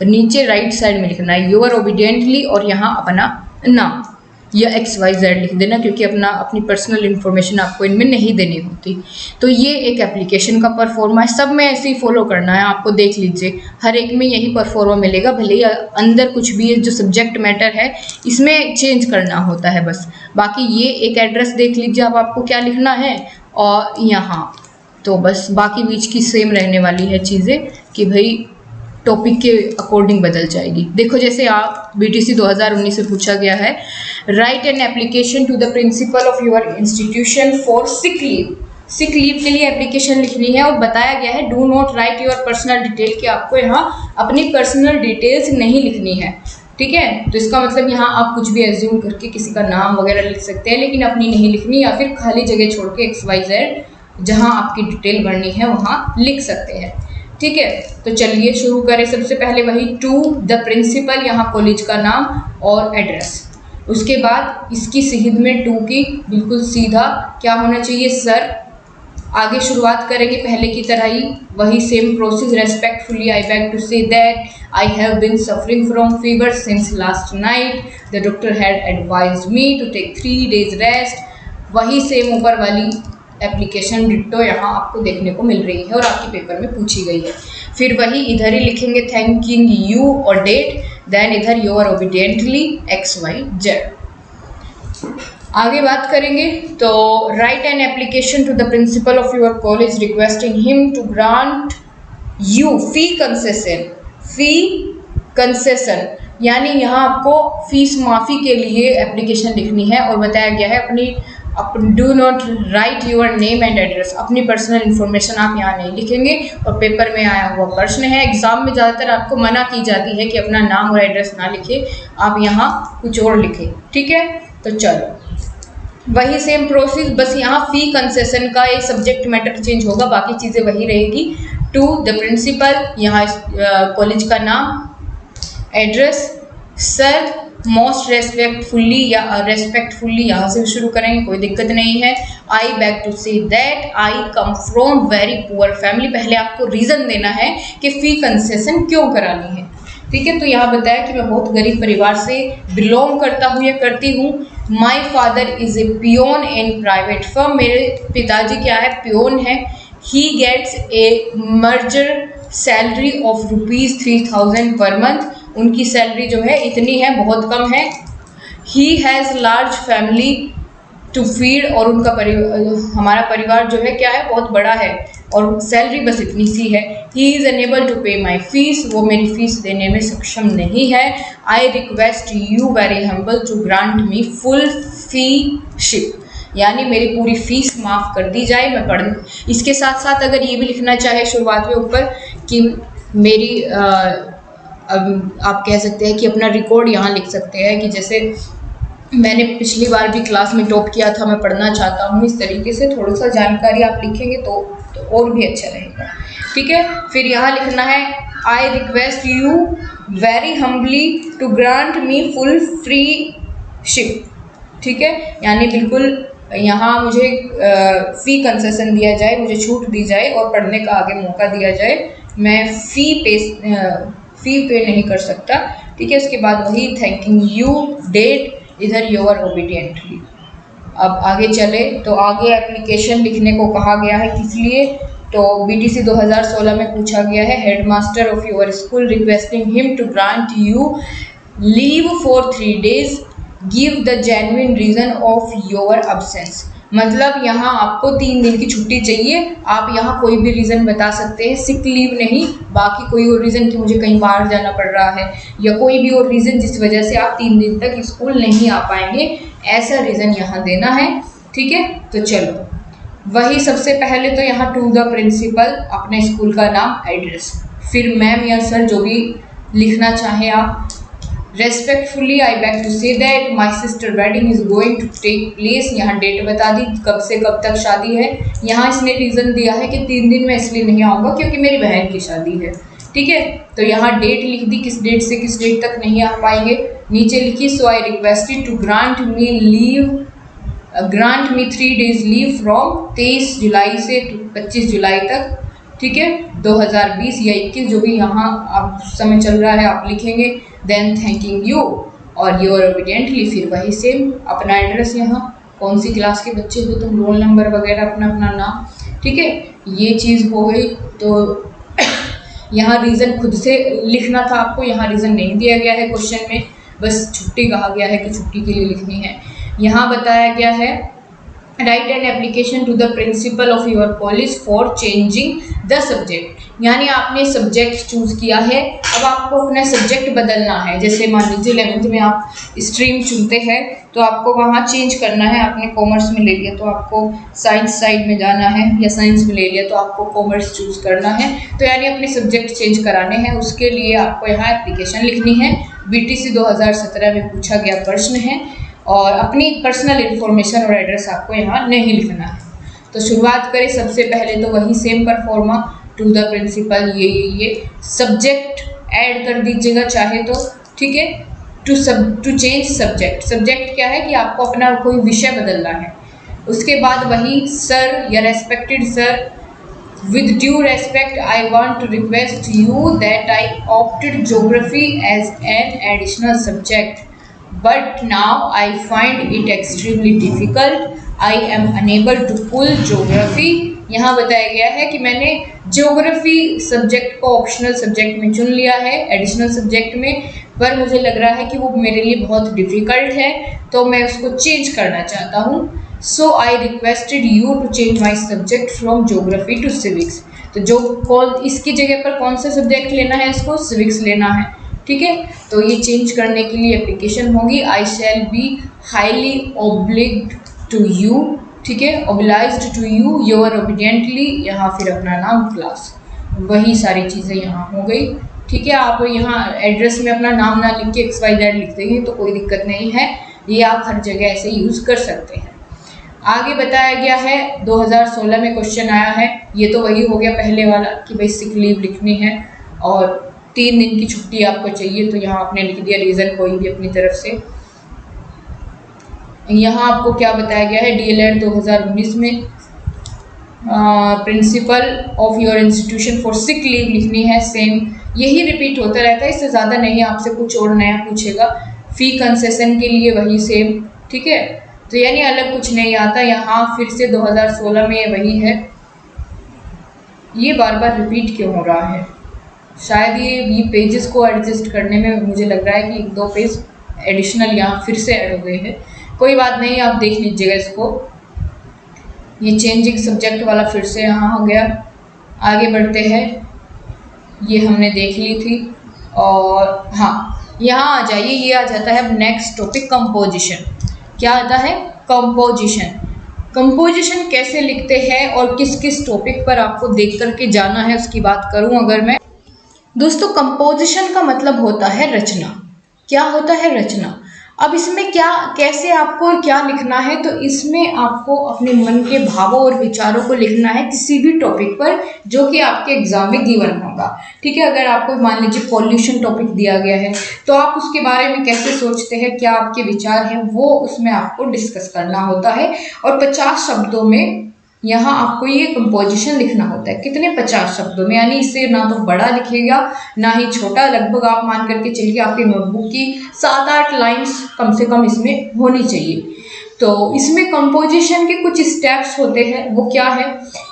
नीचे राइट साइड में लिखना है योर ओबीडियंटली, और यहाँ अपना नाम या XYZ लिख देना, क्योंकि अपनी पर्सनल इन्फॉर्मेशन आपको इनमें नहीं देनी होती। तो ये एक एप्लीकेशन का परफॉर्मा है, सब में ऐसे ही फॉलो करना है आपको। देख लीजिए हर एक में यही परफॉर्मा मिलेगा, भले ही अंदर कुछ भी है, जो सब्जेक्ट मैटर है इसमें चेंज करना होता है बस। बाकी ये एक एड्रेस देख लीजिए आप, आपको क्या लिखना है, और यहाँ तो बस बाकी बीच की सेम रहने वाली है चीज़ें कि भाई टॉपिक के अकॉर्डिंग बदल जाएगी। देखो जैसे आप BTC 2019 से पूछा गया है, write an application to the principal of your institution for sick leave. Sick leave के लिए एप्लीकेशन लिखनी है और बताया गया है do not write your personal detail, कि आपको यहाँ अपनी पर्सनल डिटेल्स नहीं लिखनी है। ठीक है, तो इसका मतलब यहाँ आप कुछ भी एज्यूम करके किसी का नाम वगैरह लिख सकते हैं, लेकिन अपनी नहीं लिखनी, या फिर खाली जगह छोड़ के XYZ जहाँ आपकी डिटेल भरनी है वहाँ लिख सकते हैं। ठीक है, तो चलिए शुरू करें। सबसे पहले वही टू द प्रिंसिपल, यहाँ कॉलेज का नाम और एड्रेस। उसके बाद इसकी सीध में 2 की बिल्कुल सीधा क्या होना चाहिए, सर। आगे शुरुआत करेंगे पहले की तरह ही, वही same process. Respectfully I beg to say that I have been suffering from fever since last night, the doctor had advised me to take 3 days rest. वही सेम ऊपर वाली एप्लीकेशन डिट्टो यहाँ आपको देखने को मिल रही है और आपके पेपर में पूछी गई है। फिर वही इधर ही लिखेंगे थैंकिंग यू और डेट, देन इधर योर ओबीडियंटली XYZ। आगे बात करेंगे तो write an application to the principal of your college requesting him to grant you fee concession, यानी यहाँ आपको फीस माफ़ी के लिए एप्लीकेशन लिखनी है और बताया गया है do not write your name and address, अपनी पर्सनल इन्फॉर्मेशन आप यहाँ नहीं लिखेंगे। और पेपर में आया हुआ प्रश्न है, एग्जाम में ज़्यादातर आपको मना की जाती है कि अपना नाम और एड्रेस ना लिखे, आप यहाँ कुछ और लिखें। ठीक है, तो चलो वही सेम प्रोसेस, बस यहाँ फी कंसेशन का एक सब्जेक्ट मैटर चेंज होगा, बाकी चीज़ें वही रहेगी। टू द प्रिंसिपल, यहाँ कॉलेज का नाम, एड्रेस, सर मोस्ट रेस्पेक्टफुली या रेस्पेक्टफुली यहाँ से शुरू करेंगे, कोई दिक्कत नहीं है। I beg to say that I come from very poor family, पहले आपको रीज़न देना है कि फ़ी कंसेशन क्यों करानी है, ठीक है। तो यहाँ बताया कि मैं बहुत गरीब परिवार से बिलोंग करता हूँ या करती हूँ। My father is a peon in private firm, मेरे पिताजी क्या है, पियोन है। He gets a meagre salary of ₹3000 per month, उनकी सैलरी जो है इतनी है, बहुत कम है। He has large family to feed, और उनका हमारा परिवार जो है क्या है, बहुत बड़ा है, और सैलरी बस इतनी सी है। ही इज़ अनेबल टू पे माई फीस, वो मेरी फीस देने में सक्षम नहीं है। I request you very humble to grant me full feeship, यानी मेरी पूरी फीस माफ़ कर दी जाए, मैं पढ़। इसके साथ साथ अगर ये भी लिखना चाहे शुरुआत में ऊपर कि मेरी अब आप कह सकते हैं कि अपना रिकॉर्ड यहाँ लिख सकते हैं कि जैसे मैंने पिछली बार भी क्लास में टॉप किया था, मैं पढ़ना चाहता हूँ, इस तरीके से थोड़ा सा जानकारी आप लिखेंगे तो और भी अच्छा रहेगा, ठीक है। फिर यहाँ लिखना है I request you very humbly to grant me full freeship, ठीक है, यानी बिल्कुल यहाँ मुझे फ़ी कंसेशन दिया जाए, मुझे छूट दी जाए और पढ़ने का आगे मौका दिया जाए, मैं फ़ी पे नहीं कर सकता, ठीक है। उसके बाद वही थैंकिंग यू डेट, इधर योर ओबीडियंटली। अब आगे चले तो आगे एप्लीकेशन लिखने को कहा गया है, किस लिए, तो बीटीसी 2016 में पूछा गया है, headmaster of your school requesting him to grant you leave for 3 days, give the genuine reason of your absence, मतलब यहाँ आपको 3 दिन की छुट्टी चाहिए, आप यहाँ कोई भी रीज़न बता सकते हैं, सिक लीव नहीं, बाकी कोई और रीज़न कि मुझे कहीं बाहर जाना पड़ रहा है या कोई भी और रीज़न जिस वजह से आप 3 दिन तक स्कूल नहीं आ पाएंगे, ऐसा रीज़न यहाँ देना है, ठीक है। तो चलो वही सबसे पहले तो यहाँ टू द प्रिंसिपल, अपने स्कूल का नाम, एड्रेस, फिर मैम या सर जो भी लिखना चाहें आप। Respectfully I beg to say that my sister wedding is going to take place, यहाँ डेट बता दी कब से कब तक शादी है, यहाँ इसने रीज़न दिया है कि 3 दिन में इसलिए नहीं आऊँगा क्योंकि मेरी बहन की शादी है, ठीक है। तो यहाँ डेट लिख दी, किस डेट से किस डेट तक नहीं आ पाएंगे, नीचे लिखी so I requested to grant me 3 days leave from 23 जुलाई से 25 जुलाई तक, ठीक है, 2020 या 21 जो भी यहाँ आप समय चल रहा है आप लिखेंगे। देन थैंकिंग यू और योर ओबीडियंटली, फिर वही सेम अपना एड्रेस, यहाँ कौन सी क्लास के बच्चे हो तुम, रोल नंबर वगैरह, अपना अपना नाम, ठीक है, ये चीज़ हो गई। तो यहाँ रीज़न खुद से लिखना था आपको, यहाँ रीज़न नहीं दिया गया है क्वेश्चन में, बस छुट्टी कहा गया है कि छुट्टी के लिए लिखनी है। यहाँ बताया गया है write an application to the principal of your college for changing the subject, यानी आपने सब्जेक्ट चूज़ किया है, अब आपको अपना सब्जेक्ट बदलना है। जैसे मान लीजिए 11th में आप स्ट्रीम चुनते हैं तो आपको वहाँ चेंज करना है, आपने कॉमर्स में ले लिया तो आपको साइंस साइड में जाना है, या साइंस में ले लिया तो आपको कॉमर्स चूज़ करना है, तो यानी अपने सब्जेक्ट चेंज कराने हैं, उसके लिए आपको यहाँ एप्लीकेशन लिखनी है। बीटीसी 2017 में पूछा गया प्रश्न है, और अपनी पर्सनल इन्फॉर्मेशन और एड्रेस आपको यहाँ नहीं लिखना है। तो शुरुआत करें, सबसे पहले तो वही same proforma, to the principal, ये सब्जेक्ट ऐड कर दीजिएगा चाहे तो, ठीक है। टू चेंज सब्जेक्ट, सब्जेक्ट क्या है कि आपको अपना कोई विषय बदलना है। उसके बाद वही सर या respected sir, with due respect I want to request you that I opted geography as an additional subject, but now I find it extremely difficult. I am unable to pull geography. यहाँ बताया गया है कि मैंने geography subject को optional subject में चुन लिया है, एडिशनल सब्जेक्ट में, पर मुझे लग रहा है कि वो मेरे लिए बहुत डिफ़िकल्ट है, तो मैं उसको चेंज करना चाहता हूँ। So I requested you to change my subject from geography to civics. तो इसकी जगह पर कौन सा सब्जेक्ट लेना है, इसको सिविक्स लेना है, ठीक है। तो ये चेंज करने के लिए एप्लीकेशन होगी I shall be highly obliged to you, ठीक है, obliged to you, your obediently, यहाँ फिर अपना नाम, क्लास, वही सारी चीज़ें यहाँ हो गई, ठीक है। आप यहाँ एड्रेस में अपना नाम ना लिख के XYZ लिख देंगे तो कोई दिक्कत नहीं है, ये आप हर जगह ऐसे यूज़ कर सकते हैं। आगे बताया गया है 2016 में क्वेश्चन आया है, ये तो वही हो गया पहले वाला कि भाई सिक लीव लिखनी है और 3 दिन की छुट्टी आपको चाहिए, तो यहाँ आपने लिख दिया रीज़न कोई भी अपनी तरफ से। यहाँ आपको क्या बताया गया है, DLED 2019 में principal of your institution for sick leave लिखनी है, सेम यही रिपीट होता रहता है, इससे ज़्यादा नहीं आपसे कुछ और नया पूछेगा। फ़ी कंसेशन के लिए वही सेम, ठीक है, तो यानी अलग कुछ नहीं आता। यहाँ फिर से 2016 में वही है, ये बार बार रिपीट क्यों हो रहा है, शायद ये पेजेस को एडजस्ट करने में मुझे लग रहा है कि 1-2 पेज एडिशनल यहाँ फिर से ऐड हो गए हैं। कोई बात नहीं, आप देख लीजिएगा इसको। ये चेंजिंग सब्जेक्ट वाला फिर से यहाँ हो गया। आगे बढ़ते हैं, ये हमने देख ली थी। और हाँ, यहाँ आ जाइए, ये आ जाता है अब नेक्स्ट टॉपिक कंपोजिशन। क्या आता है, कंपोजिशन। कंपोजिशन कैसे लिखते हैं और किस किस टॉपिक पर आपको देख करके जाना है उसकी बात करूँ अगर मैं। दोस्तों, कंपोजिशन का मतलब होता है रचना। क्या होता है, रचना। अब इसमें क्या, कैसे आपको क्या लिखना है, तो इसमें आपको अपने मन के भावों और विचारों को लिखना है किसी भी टॉपिक पर जो कि आपके एग्जाम में गिवन होगा, ठीक है। अगर आपको मान लीजिए पॉल्यूशन टॉपिक दिया गया है तो आप उसके बारे में कैसे सोचते हैं, क्या आपके विचार हैं, वो उसमें आपको डिस्कस करना होता है। और 50 शब्दों में यहाँ आपको ये कंपोजिशन लिखना होता है। कितने, 50 शब्दों में, यानी इससे ना तो बड़ा लिखेगा ना ही छोटा, लगभग आप मान करके चलिए आपकी नोटबुक की 7-8 लाइन्स कम से कम इसमें होनी चाहिए। तो इसमें कंपोजिशन के कुछ स्टेप्स होते हैं, वो क्या है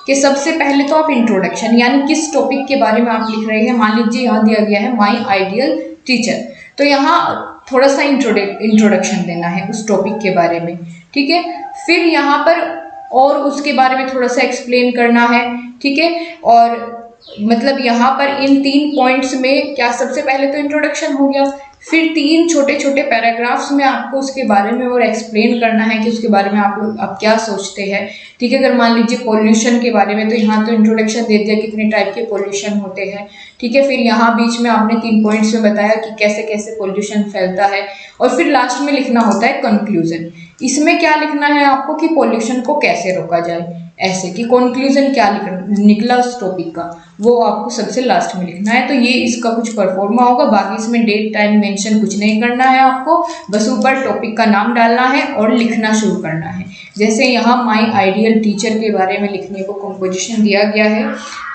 कि सबसे पहले तो आप इंट्रोडक्शन, यानी किस टॉपिक के बारे में आप लिख रहे हैं। मान लीजिए यहाँ दिया गया है माई आइडियल टीचर, तो यहाँ थोड़ा सा इंट्रोडक्शन देना है उस टॉपिक के बारे में, ठीक है। फिर यहाँ पर और उसके बारे में थोड़ा सा एक्सप्लेन करना है, ठीक है। और मतलब यहाँ पर इन 3 पॉइंट्स में क्या, सबसे पहले तो इंट्रोडक्शन हो गया, फिर 3 छोटे छोटे पैराग्राफ्स में आपको उसके बारे में और एक्सप्लेन करना है कि उसके बारे में आप क्या सोचते हैं, ठीक है। अगर मान लीजिए पॉल्यूशन के बारे में, तो यहाँ तो इंट्रोडक्शन दे दिया कितने टाइप के पॉल्यूशन होते हैं, ठीक है। फिर यहाँ बीच में आपने 3 पॉइंट्स में बताया कि कैसे कैसे पॉल्यूशन फैलता है, और फिर लास्ट में लिखना होता है कंक्लूजन। इसमें क्या लिखना है आपको कि पॉल्यूशन को कैसे रोका जाए, ऐसे कि कंक्लूजन क्या निकला उस टॉपिक का, वो आपको सबसे लास्ट में लिखना है। तो ये इसका कुछ परफॉर्मा होगा। बाकी इसमें डेट टाइम मेंशन कुछ नहीं करना है आपको, बस ऊपर टॉपिक का नाम डालना है और लिखना शुरू करना है। जैसे यहाँ माई आइडियल टीचर के बारे में लिखने को कंपोजिशन दिया गया है,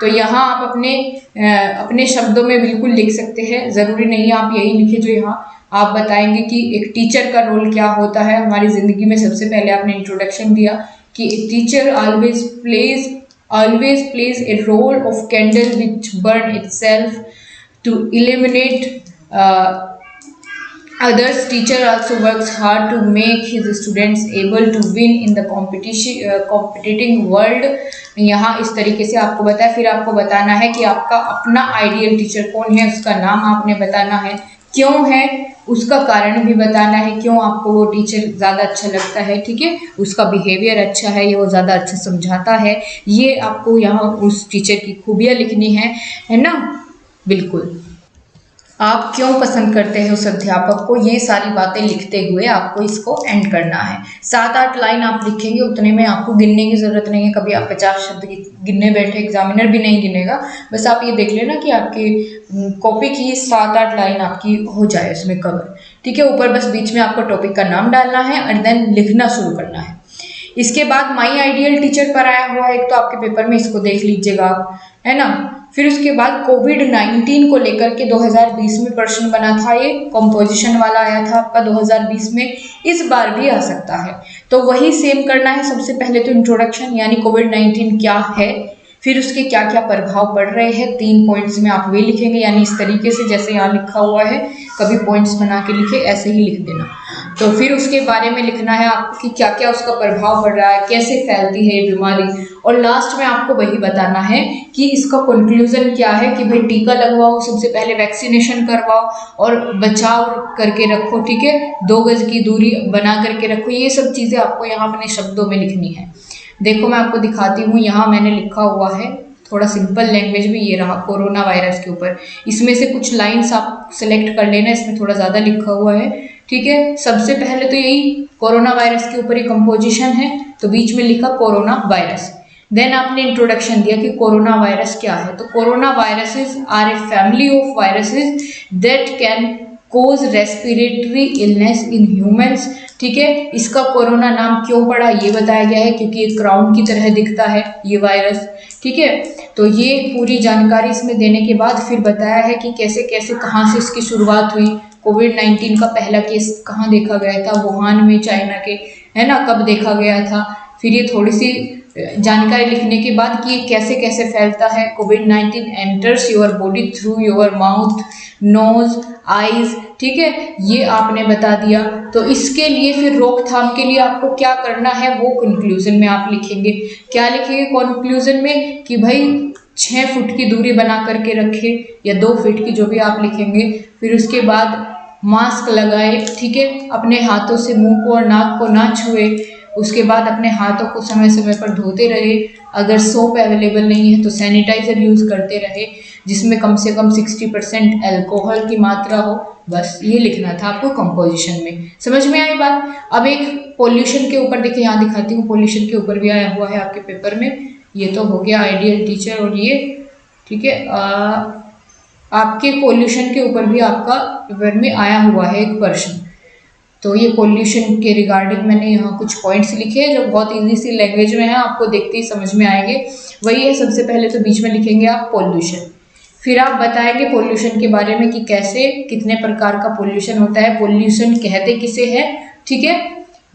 तो यहाँ आप अपने शब्दों में बिल्कुल लिख सकते हैं। ज़रूरी नहीं आप यही लिखे जो यहाँ आप बताएंगे कि एक टीचर का रोल क्या होता है हमारी ज़िंदगी में। सबसे पहले आपने इंट्रोडक्शन दिया कि a teacher always plays a role of candle which burn itself to illuminate others. Teacher also works hard to make his students able to win in the competing world. यहाँ इस तरीके से आपको बताया। फिर आपको बताना है कि आपका अपना आइडियल टीचर कौन है, उसका नाम आपने बताना है, क्यों है उसका कारण भी बताना है, क्यों आपको वो टीचर ज़्यादा अच्छा लगता है, ठीक है। उसका बिहेवियर अच्छा है, ये वो ज़्यादा अच्छा समझाता है, ये आपको यहाँ उस टीचर की खूबियाँ लिखनी है ना। बिल्कुल, आप क्यों पसंद करते हैं उस अध्यापक को, ये सारी बातें लिखते हुए आपको इसको एंड करना है। 7-8 लाइन आप लिखेंगे, उतने में आपको गिनने की ज़रूरत नहीं है। कभी आप 50 शब्द गिनने बैठे, एग्जामिनर भी नहीं गिनेगा। बस आप ये देख लेना कि आपकी कॉपी की 7-8 लाइन आपकी हो जाए उसमें कवर, ठीक है। ऊपर बस बीच में आपको टॉपिक का नाम डालना है और देन लिखना शुरू करना है। इसके बाद माई आइडियल टीचर पर आया हुआ है एक, तो आपके पेपर में इसको देख लीजिएगा आप, है ना। फिर उसके बाद कोविड-19 को लेकर के 2020 में प्रश्न बना था, ये कंपोजिशन वाला आया था आपका 2020 में, इस बार भी आ सकता है। तो वही सेम करना है। सबसे पहले तो इंट्रोडक्शन, यानी कोविड-19 क्या है, फिर उसके क्या क्या प्रभाव पड़ रहे हैं, 3 पॉइंट्स में आप वे लिखेंगे, यानी इस तरीके से जैसे यहाँ लिखा हुआ है, कभी पॉइंट्स बना के लिखे, ऐसे ही लिख देना। तो फिर उसके बारे में लिखना है आपको कि क्या क्या उसका प्रभाव पड़ रहा है, कैसे फैलती है ये बीमारी, और लास्ट में आपको वही बताना है कि इसका कंक्लूजन क्या है कि भाई टीका लगवाओ, सबसे पहले वैक्सीनेशन करवाओ और बचाव करके रखो, ठीक है। 2 गज की दूरी बना करके रखो। ये सब चीज़ें आपको यहाँ अपने शब्दों में लिखनी है। देखो मैं आपको दिखाती हूँ, यहाँ मैंने लिखा हुआ है थोड़ा सिंपल लैंग्वेज में, ये रहा कोरोना वायरस के ऊपर। इसमें से कुछ लाइन्स आप सेलेक्ट कर लेना, इसमें थोड़ा ज़्यादा लिखा हुआ है, ठीक है। सबसे पहले तो यही कोरोना वायरस के ऊपर ही कंपोजिशन है, तो बीच में लिखा कोरोना वायरस। देन आपने इंट्रोडक्शन दिया कि कोरोना वायरस क्या है। तो corona viruses are a family of viruses that can cause respiratory illness in humans. ठीक है, इसका कोरोना नाम क्यों पड़ा ये बताया गया है, क्योंकि एक क्राउन की तरह दिखता है ये वायरस। ठीक है, तो ये पूरी जानकारी इसमें देने के बाद फिर बताया है कि कैसे कैसे कहाँ से इसकी शुरुआत हुई। कोविड-19 का पहला केस कहाँ देखा गया था, वुहान में, चाइना के, है ना, कब देखा गया था। फिर ये थोड़ी सी जानकारी लिखने के बाद कि ये कैसे कैसे फैलता है। कोविड-19 enters your body through your mouth, nose, eyes. ठीक है, ये आपने बता दिया। तो इसके लिए फिर रोकथाम के लिए आपको क्या करना है वो कंक्लूजन में आप लिखेंगे। क्या लिखेंगे कंक्लूजन में कि भाई 6 फुट की दूरी बना करके रखे, या 2 फीट की, जो भी आप लिखेंगे। फिर उसके बाद मास्क लगाए। ठीक है, अपने हाथों से मुंह को और नाक को ना छुए। उसके बाद अपने हाथों को समय समय पर धोते रहे। अगर सोप अवेलेबल नहीं है तो सैनिटाइजर यूज़ करते रहे, जिसमें कम से कम 60% अल्कोहल की मात्रा हो। बस ये लिखना था आपको कंपोजिशन में। समझ में आई बात। अब एक पोल्यूशन के ऊपर देखिए, यहाँ दिखाती हूँ, पोल्यूशन के ऊपर भी आया हुआ है आपके पेपर में। ये तो हो गया आइडियल टीचर और ये। ठीक है, आपके पोल्यूशन के ऊपर भी आपका पेपर में आया हुआ है एक प्रश्न। तो ये पोल्यूशन के रिगार्डिंग मैंने यहाँ कुछ पॉइंट्स लिखे हैं जो बहुत इजी सी लैंग्वेज में है, आपको देखते ही समझ में आएंगे। वही है, सबसे पहले तो बीच में लिखेंगे आप पोल्यूशन, फिर आप बताएंगे पोल्यूशन के बारे में कि कैसे कितने प्रकार का पोल्यूशन होता है, पोल्यूशन कहते किसे है। ठीक है,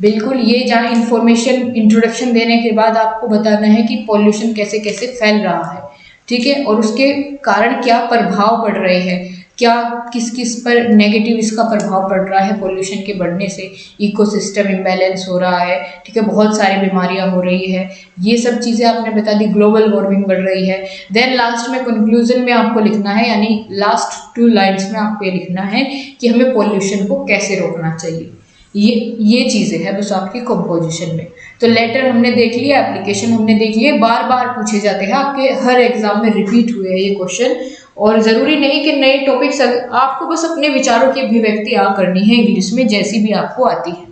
बिल्कुल। ये जहाँ इन्फॉर्मेशन इंट्रोडक्शन देने के बाद आपको बताना है कि पोल्यूशन कैसे कैसे फैल रहा है। ठीक है, और उसके कारण क्या प्रभाव पड़ रहे हैं, क्या किस किस पर नेगेटिव इसका प्रभाव पड़ रहा है पोल्यूशन के बढ़ने से। इकोसिस्टम इम्बैलेंस हो रहा है। ठीक है, बहुत सारी बीमारियां हो रही है, ये सब चीज़ें आपने बता दी। ग्लोबल वार्मिंग बढ़ रही है। देन लास्ट में कंक्लूजन में आपको लिखना है, यानी लास्ट 2 लाइन्स में आपको ये लिखना है कि हमें पोल्यूशन को कैसे रोकना चाहिए। ये चीज़ें हैं बस आपकी कंपोजिशन में। तो लेटर हमने देख लिया, एप्लीकेशन हमने देख लिया। बार बार पूछे जाते हैं, आपके हर एग्जाम में रिपीट हुए हैं ये क्वेश्चन। और ज़रूरी नहीं कि नए टॉपिक्स, आपको बस अपने विचारों की अभिव्यक्ति करनी है इंग्लिश में, जैसी भी आपको आती है।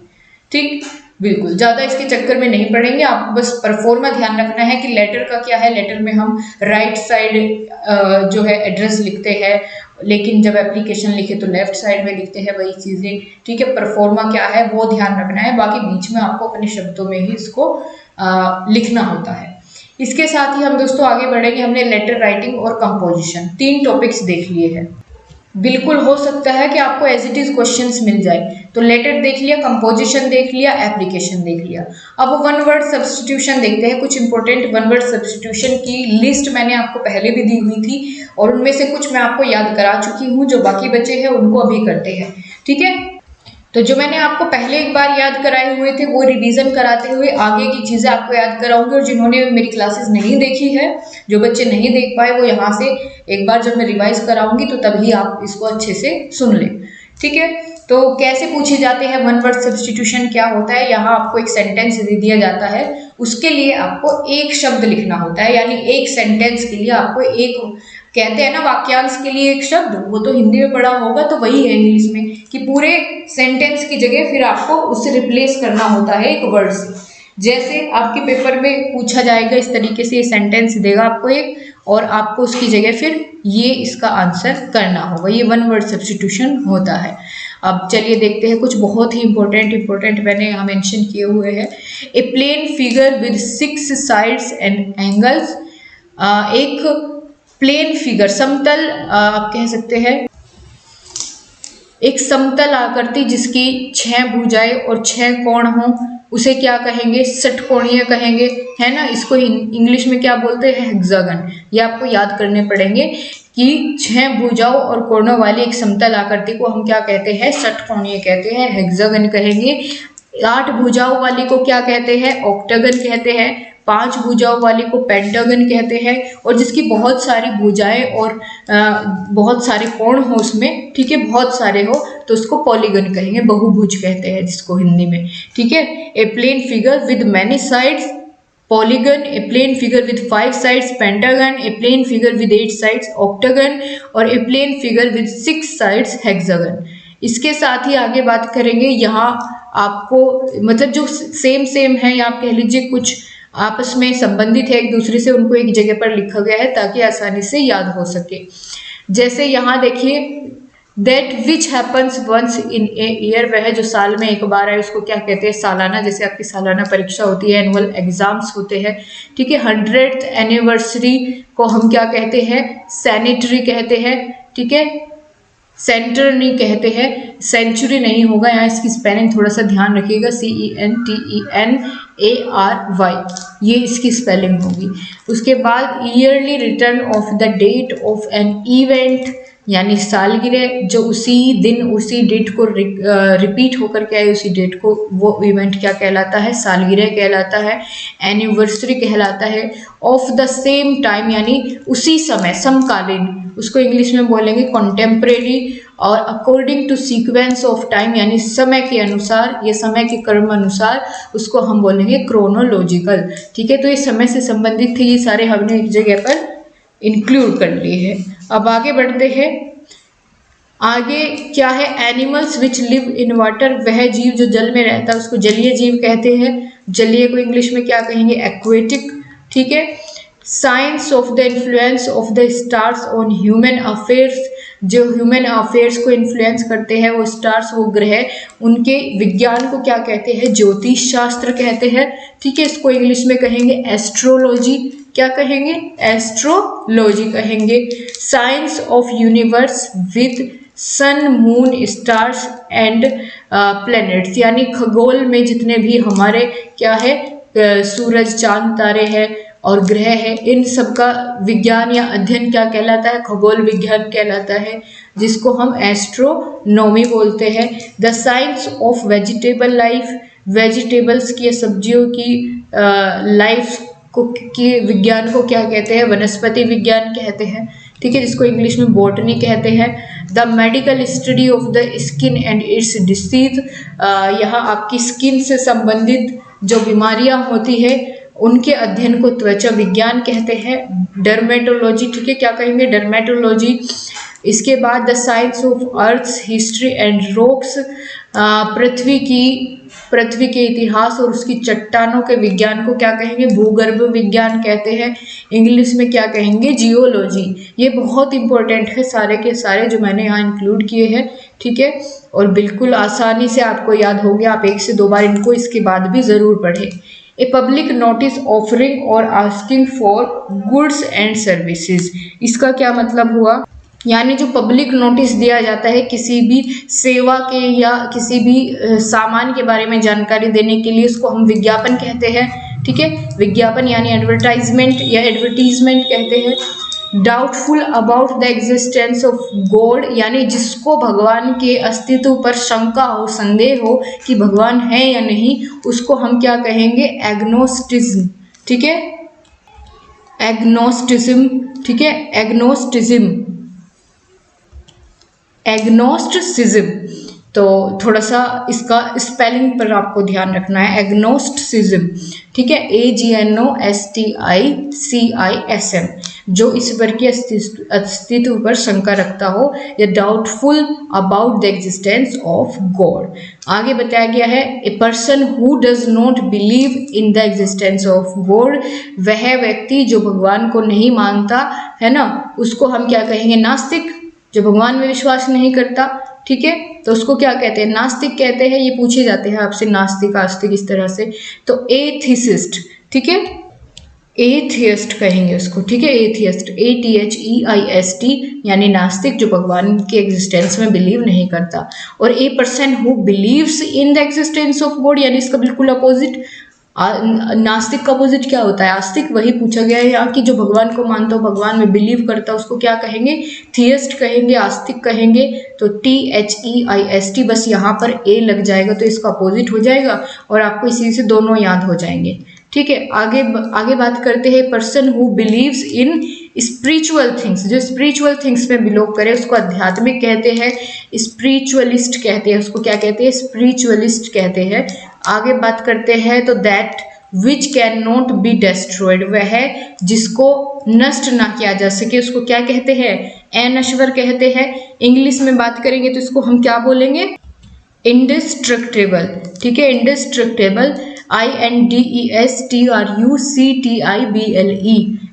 ठीक, बिल्कुल ज़्यादा इसके चक्कर में नहीं पड़ेंगे। आपको बस परफॉर्मा ध्यान रखना है कि लेटर का क्या है। लेटर में हम राइट साइड जो है एड्रेस लिखते हैं, लेकिन जब एप्लीकेशन लिखे तो लेफ्ट साइड में लिखते हैं वही चीज़ें। ठीक है, परफॉर्मा क्या है वो ध्यान रखना है, बाकी बीच में आपको अपने शब्दों में ही इसको लिखना होता है। इसके साथ ही हम दोस्तों आगे बढ़ेंगे। हमने लेटर राइटिंग और कंपोजिशन 3 टॉपिक्स देख लिए हैं। बिल्कुल हो सकता है कि आपको एज इट इज क्वेश्चंस मिल जाए। तो लेटर देख लिया, कंपोजिशन देख लिया, एप्लीकेशन देख लिया। अब वन वर्ड सब्स्टिट्यूशन देखते हैं। कुछ इंपॉर्टेंट वन वर्ड सब्स्टिट्यूशन की लिस्ट मैंने आपको पहले भी दी हुई थी, और उनमें से कुछ मैं आपको याद करा चुकी हूँ, जो बाकी बचे हैं उनको अभी करते हैं। ठीक है, तो जो मैंने आपको पहले एक बार याद कराए हुए थे वो रिवीजन कराते हुए आगे की चीज़ें आपको याद कराऊंगी। और जिन्होंने मेरी क्लासेस नहीं देखी है, जो बच्चे नहीं देख पाए, वो यहाँ से एक बार जब मैं रिवाइज कराऊंगी तो तभी आप इसको अच्छे से सुन लें। ठीक है, तो कैसे पूछे जाते हैं वन वर्ड सब्स्टिट्यूशन क्या होता है। यहाँ आपको एक सेंटेंस दे दिया जाता है, उसके लिए आपको एक शब्द लिखना होता है, यानी एक सेंटेंस के लिए आपको एक, कहते हैं ना वाक्यांश के लिए एक शब्द, वो तो हिंदी में पढ़ा होगा तो वही है इंग्लिश में, कि पूरे सेंटेंस की जगह फिर आपको उससे रिप्लेस करना होता है एक वर्ड से। जैसे आपके पेपर में पूछा जाएगा इस तरीके से, ये सेंटेंस देगा आपको एक, और आपको उसकी जगह फिर ये इसका आंसर करना होगा। ये वन वर्ड सब्स्टिट्यूशन होता है। अब चलिए देखते हैं कुछ बहुत ही इंपॉर्टेंट मैंने यहाँ मेंशन किए हुए हैं। A plane figure with 6 sides and angles. एक प्लेन फिगर, समतल आप कह सकते हैं, एक समतल आकृति जिसकी 6 भुजाएं और 6 कोण हों, उसे क्या कहेंगे, षटकोणीय कहेंगे, है ना। इसको इंग्लिश में क्या बोलते हैं, हेक्सागन। ये आपको याद करने पड़ेंगे कि 6 भुजाओं और कोणों वाली एक समतल आकृति को हम क्या कहते हैं, षटकोणीय कहते हैं, हेक्सागन कहेंगे। 8 भुजाओं वाली को क्या कहते हैं, ऑक्टागन कहते हैं। 5 भुजाओं वाली को पेंटागन कहते हैं। और जिसकी बहुत सारी भुजाएं और बहुत सारे कोण हो उसमें, ठीक है, बहुत सारे हो, तो उसको पॉलीगन कहेंगे, बहुभुज कहते हैं जिसको हिंदी में। ठीक है, a plane figure with many sides polygon, a plane figure with 5 sides pentagon, a plane figure with 8 sides octagon, और a plane figure with 6 sides hexagon. इसके साथ ही आगे बात करेंगे, यहाँ आपको मतलब जो सेम है या आप कह लीजिए कुछ आपस में संबंधित है एक दूसरे से, उनको एक जगह पर लिखा गया है ताकि आसानी से याद हो सके। जैसे यहाँ देखिए, that which happens once in a year, वह जो साल में एक बार है उसको क्या कहते हैं, सालाना। जैसे आपकी सालाना परीक्षा होती है, एनुअल एग्जाम्स होते हैं, ठीक है। 100th एनिवर्सरी को हम क्या कहते हैं, सेनेटरी कहते हैं, ठीक है, सेंटर नहीं कहते हैं, सेंचुरी नहीं होगा, यहाँ इसकी स्पेलिंग थोड़ा सा ध्यान रखिएगा, CENTENARY, ये इसकी स्पेलिंग होगी। उसके बाद yearly return of the date of an event, यानी सालगिरह जो उसी दिन उसी डेट को रिपीट होकर के आए, उसी डेट को, वो इवेंट क्या कहलाता है, सालगिरह कहलाता है, एनिवर्सरी कहलाता है। ऑफ द सेम टाइम यानी उसी समय, समकालीन, उसको इंग्लिश में बोलेंगे कॉन्टेम्परेरी। और according to sequence of time यानी समय के अनुसार या समय के क्रम अनुसार, उसको हम बोलेंगे क्रोनोलॉजिकल, ठीक है। तो ये समय से संबंधित थे, ये सारे हमने एक जगह पर इंक्लूड कर लिए हैं। अब आगे बढ़ते हैं, आगे क्या है, animals which live in water, वह जीव जो जल में रहता है उसको जलीय जीव कहते हैं। जलीय को इंग्लिश में क्या कहेंगे, एक्वेटिक, ठीक है। Science of the influence of the stars on human affairs, जो ह्यूमन अफेयर्स को इन्फ्लुएंस करते हैं वो स्टार्स, वो ग्रह, उनके विज्ञान को क्या कहते हैं, ज्योतिष शास्त्र कहते हैं, ठीक है। इसको इंग्लिश में कहेंगे एस्ट्रोलॉजी, क्या कहेंगे, एस्ट्रोलॉजी कहेंगे। Science of universe with sun moon stars and planets, यानी खगोल में जितने भी हमारे क्या है, सूरज, चांद, तारे हैं और ग्रह है, इन सब का विज्ञान या अध्ययन क्या कहलाता है, खगोल विज्ञान कहलाता है, जिसको हम एस्ट्रोनॉमी बोलते हैं। The science of vegetable life, vegetables की, सब्जियों की लाइफ को, के विज्ञान को क्या कहते हैं, वनस्पति विज्ञान कहते हैं, ठीक है, जिसको इंग्लिश में बॉटनी कहते हैं। The medical study of the skin and it's disease, यहाँ आपकी स्किन से संबंधित जो बीमारियां होती है उनके अध्ययन को त्वचा विज्ञान कहते हैं। डर्मेटोलॉजी, ठीक है, क्या कहेंगे, डर्मेटोलॉजी। इसके बाद the science of earth's history and rocks, पृथ्वी के इतिहास और उसकी चट्टानों के विज्ञान को क्या कहेंगे, भूगर्भ विज्ञान कहते हैं, इंग्लिश में क्या कहेंगे, जियोलॉजी। ये बहुत इंपॉर्टेंट है सारे के सारे जो मैंने यहाँ इंक्लूड किए हैं, ठीक है, और बिल्कुल आसानी से आपको याद हो गया। आप 1 से 2 बार इनको इसके बाद भी ज़रूर पढ़ें। ए पब्लिक नोटिस ऑफरिंग और asking for goods and services, इसका क्या मतलब हुआ, यानी जो पब्लिक नोटिस दिया जाता है किसी भी सेवा के या किसी भी सामान के बारे में जानकारी देने के लिए, उसको हम विज्ञापन कहते हैं, ठीक है। विज्ञापन यानी एडवर्टाइजमेंट या एडवर्टीजमेंट कहते हैं। Doubtful about the existence of God, यानी जिसको भगवान के अस्तित्व पर शंका हो, संदेह हो कि भगवान है या नहीं, उसको हम क्या कहेंगे, एग्नोस्टिज्म, ठीक है, एग्नोस्टिज्म, ठीक है, एग्नोस्टिज्म, एग्नोस्टिसिज्म। तो थोड़ा सा इसका स्पेलिंग पर आपको ध्यान रखना है, एग्नोस्टिसिज्म, ठीक है, AGNOSTICISM, जो ईश्वर के अस्तित्व पर शंका रखता हो, या doubtful about the existence of God. आगे बताया गया है, ए person who does not believe in the existence of God, वह व्यक्ति जो भगवान को नहीं मानता है ना, उसको हम क्या कहेंगे, नास्तिक, जो भगवान में विश्वास नहीं करता, ठीक है, तो उसको क्या कहते हैं, नास्तिक कहते हैं। ये पूछे जाते हैं आपसे नास्तिक आस्तिक इस तरह से। तो एथिसिस्ट, ठीक है, एथियस्ट कहेंगे उसको, ठीक है, एथियस्ट, ATHEIST, यानी नास्तिक जो भगवान के एग्जिस्टेंस में बिलीव नहीं करता। और ए person who believes in the existence of God, यानी इसका बिल्कुल अपोजिट, नास्तिक का अपोजिट क्या होता है, आस्तिक। वही पूछा गया है यहाँ की, जो भगवान को मानता हो, भगवान में बिलीव करता है, उसको क्या कहेंगे, थियस्ट कहेंगे, आस्तिक कहेंगे। तो THEIST, बस यहाँ पर ए लग जाएगा तो इसका अपोजिट हो जाएगा और आपको इसी से दोनों याद हो जाएंगे, ठीक है। आगे बात करते हैं, person who believes in spiritual things, जो स्पिरिचुअल थिंग्स में बिलोंग करे उसको आध्यात्मिक कहते हैं, स्पिरिचुअलिस्ट कहते हैं, उसको क्या कहते हैं, स्पिरिचुअलिस्ट कहते हैं। आगे बात करते हैं, तो that which can not B destroyed, वह जिसको नष्ट ना किया जा सके उसको क्या कहते हैं, अनश्वर कहते हैं। इंग्लिश में बात करेंगे तो इसको हम क्या बोलेंगे, इंडिस्ट्रक्टेबल। ठीक है, इंडिस्ट्रक्टेबल, INDESTRUCTIBLE,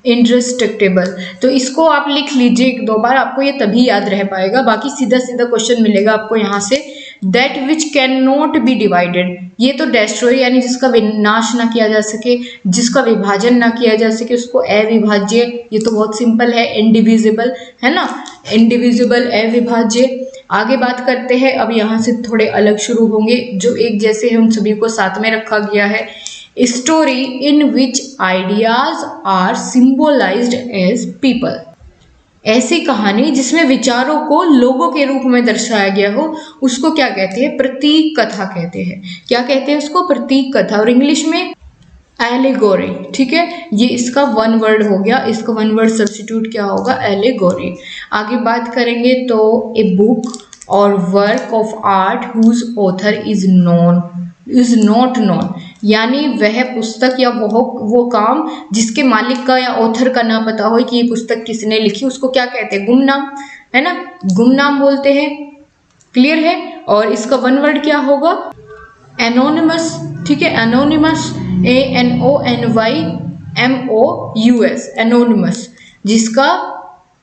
इंडिस्ट्रक्टेबल। तो इसको आप लिख लीजिए एक दो बार, आपको ये तभी याद रह पाएगा, बाकी सीधा सीधा क्वेश्चन मिलेगा आपको यहाँ से। That which can not B divided, ये तो डेस्ट्रॉय यानी जिसका विनाश ना किया जा सके, जिसका विभाजन ना किया जा सके उसको अविभाज्य, ये तो बहुत सिंपल है। इंडिविजिबल है ना, इंडिविजिबल, अविभाज्य। आगे बात करते हैं, अब यहाँ से थोड़े अलग शुरू होंगे, जो एक जैसे हैं उन सभी को साथ में रखा गया है। Story in which ideas are symbolised as people, ऐसी कहानी जिसमें विचारों को लोगों के रूप में दर्शाया गया हो उसको क्या कहते हैं, प्रतीक कथा कहते हैं। क्या कहते हैं उसको, प्रतीक कथा, और इंग्लिश में एलेगोरी। ठीक है, ये इसका वन वर्ड हो गया, इसका वन वर्ड सब्स्टिट्यूट क्या होगा, एलेगोरी। आगे बात करेंगे तो a book or work of art whose author is not known, यानी वह पुस्तक या वो काम जिसके मालिक का या ऑथर का ना पता हो कि ये पुस्तक किसने लिखी, उसको क्या कहते हैं, गुमनाम, है ना, गुमनाम बोलते हैं। क्लियर है। और इसका वन वर्ड क्या होगा, एनोनिमस। ठीक है, एनोनिमस, ANONYMOUS, एनोनिमस, जिसका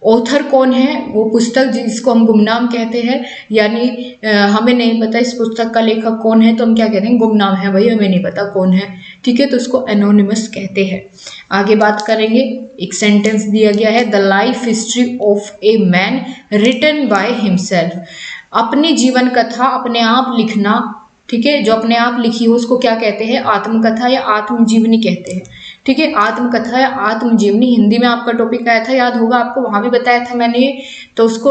ऑथर कौन है, वो पुस्तक जिसको हम गुमनाम कहते हैं, यानी हमें नहीं पता इस पुस्तक का लेखक कौन है तो हम क्या कहते हैं, गुमनाम है भाई, हमें नहीं पता कौन है। ठीक है, तो उसको एनोनिमस कहते हैं। आगे बात करेंगे, एक सेंटेंस दिया गया है, the life history of a man written by himself, अपनी जीवन कथा अपने आप लिखना। ठीक है, जो अपने आप लिखी हो उसको क्या कहते हैं, आत्मकथा या आत्मजीवनी कहते हैं। ठीक है, आत्मकथा या आत्मजीवनी, हिंदी में आपका टॉपिक आया था, याद होगा आपको, वहां भी बताया था मैंने। तो उसको,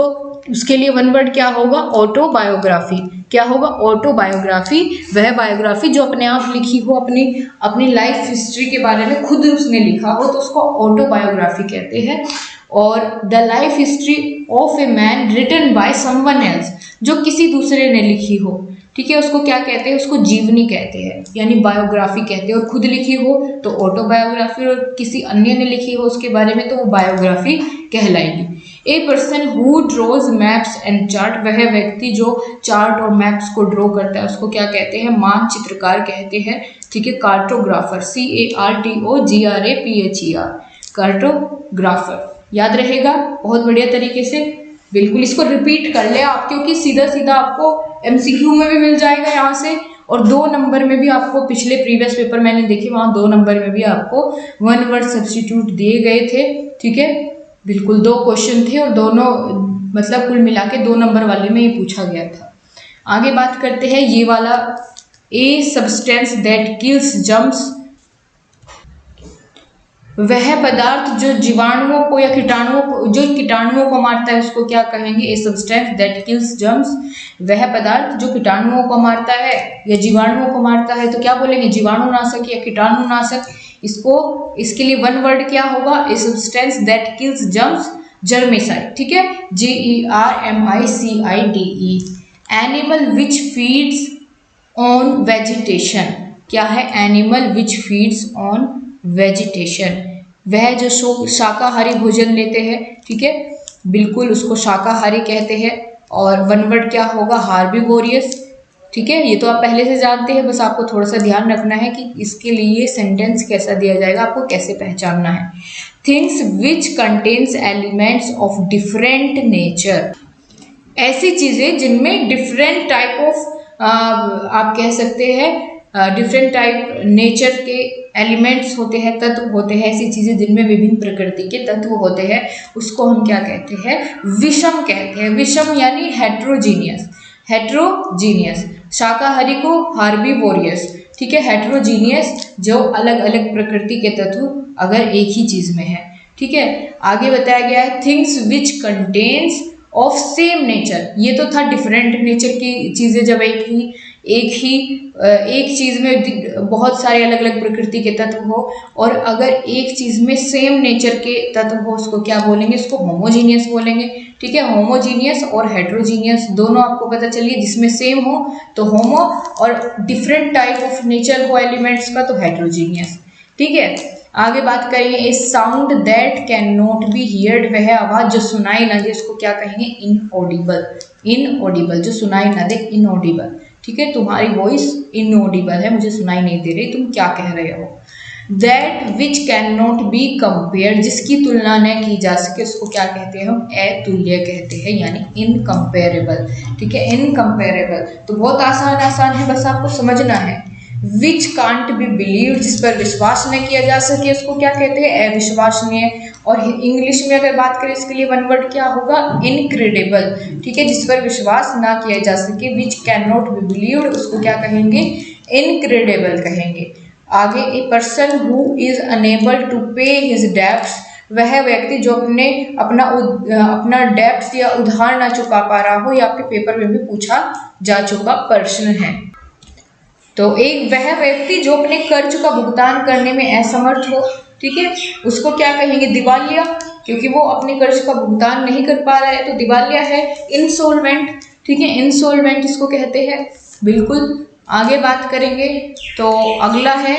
उसके लिए वन वर्ड क्या होगा, ऑटोबायोग्राफी। क्या होगा, ऑटोबायोग्राफी, वह बायोग्राफी जो अपने आप लिखी हो, अपनी लाइफ हिस्ट्री के बारे में खुद उसने लिखा हो तो उसको ऑटोबायोग्राफी कहते हैं। और the life history of a man written by someone else, जो किसी दूसरे ने लिखी हो। ठीक है, उसको क्या कहते हैं, उसको जीवनी कहते हैं, यानी बायोग्राफी कहते हैं। और खुद लिखी हो तो ऑटोबायोग्राफी, और किसी अन्य ने लिखी हो उसके बारे में तो वो बायोग्राफी कहलाएगी। A person who draws maps and chart, वह व्यक्ति जो चार्ट और मैप्स को ड्रॉ करता है उसको क्या कहते हैं, मानचित्रकार कहते हैं। ठीक है, कार्टोग्राफर, CARTOGRAPHER, कार्टोग्राफर। याद रहेगा बहुत बढ़िया तरीके से, बिल्कुल इसको रिपीट कर ले आप, क्योंकि सीधा सीधा आपको MCQ में भी मिल जाएगा यहाँ से, और 2 नंबर में भी आपको, पिछले प्रीवियस पेपर मैंने देखे वहाँ 2 नंबर में भी आपको वन वर्ड सब्स्टिट्यूट दिए गए थे। ठीक है, बिल्कुल 2 क्वेश्चन थे और दोनों मतलब कुल मिला के 2 नंबर वाले में ये पूछा गया था। आगे बात करते हैं ये वाला, a substance that kills germs, वह पदार्थ जो जीवाणुओं को या कीटाणुओं को मारता है उसको क्या कहेंगे, a substance that kills germs, वह पदार्थ जो कीटाणुओं को मारता है या जीवाणुओं को मारता है तो क्या बोलेंगे, जीवाणुनाशक या कीटाणुनाशक। इसके लिए वन वर्ड क्या होगा, a substance that kills germs, germicide. ठीक है, GERMICIDE। Animal which feeds on vegetation, क्या है, animal which feeds on vegetation, वह जो शाकाहारी भोजन लेते हैं। ठीक है, बिल्कुल उसको शाकाहारी कहते हैं। और वन वर्ड क्या होगा, हार्बिवोरियस। ठीक है, ये तो आप पहले से जानते हैं, बस आपको थोड़ा सा ध्यान रखना है कि इसके लिए सेंटेंस कैसा दिया जाएगा, आपको कैसे पहचानना है। Things which contains elements of different nature, ऐसी चीजें जिनमें डिफरेंट टाइप ऑफ आप कह सकते हैं डिफरेंट टाइप नेचर के एलिमेंट्स होते हैं, तत्व होते हैं, ऐसी चीजें जिनमें विभिन्न प्रकृति के तत्व होते हैं उसको हम क्या कहते हैं, विषम कहते हैं। विषम यानी हेट्रोजीनियस, हेट्रोजीनियस। शाकाहारी को हार्बिवोरियस। ठीक है, हेट्रोजीनियस जो अलग अलग प्रकृति के तत्व अगर एक ही चीज में है। ठीक है, आगे बताया गया है things which contains of same nature, ये तो था डिफरेंट नेचर की चीजें जब एक ही एक चीज में बहुत सारे अलग अलग प्रकृति के तत्व हो, और अगर एक चीज में सेम नेचर के तत्व हो उसको क्या बोलेंगे, उसको होमोजीनियस बोलेंगे। ठीक है, होमोजीनियस और हेट्रोजीनियस दोनों आपको पता चलिए, जिसमें सेम हो तो होमो, और डिफरेंट टाइप ऑफ नेचर हो एलिमेंट्स का तो हेट्रोजीनियस। ठीक है, आगे बात करेंगे, a sound that can not be heard, वह आवाज जो सुनाई ना दे उसको क्या कहेंगे, इनऑडिबल। इनऑडिबल, जो सुनाई ना दे, इनऑडिबल। ठीक है, तुम्हारी वॉइस इनऑडिबल है, मुझे सुनाई नहीं दे रही, तुम क्या कह रहे हो। That which can not be compare, जिसकी तुलना न की जा सके उसको क्या कहते हैं हम, अतुल्य कहते हैं, यानी इनकम्पेरेबल। ठीक है, इनकम्पेरेबल तो बहुत आसान है, बस आपको समझना है। विच कांट बी बिलीव, जिस पर विश्वास न किया जा सके उसको क्या कहते हैं, अविश्वसनीय। और इंग्लिश में अगर बात करें इसके लिए वन वर्ड क्या होगा, इनक्रेडिबल। ठीक है, जिस पर विश्वास ना किया जा सके, which can not be believed, उसको क्या कहेंगे, इनक्रेडिबल कहेंगे। आगे, a person who is unable to pay his debts, वह व्यक्ति जो अपना डेब्ट्स या उधार ना चुका पा रहा हो, या आपके पेपर में भी पूछा जा चुका प्रश्न है। तो एक वह व्यक्ति जो अपने कर्ज का भुगतान करने में असमर्थ हो, ठीक है, उसको क्या कहेंगे, दिवालिया, क्योंकि वो अपने कर्ज का भुगतान नहीं कर पा रहा है तो दिवालिया है। इंसोल्वेंट, ठीक है, इंसोल्वेंट इसको कहते हैं, बिल्कुल। आगे बात करेंगे तो अगला है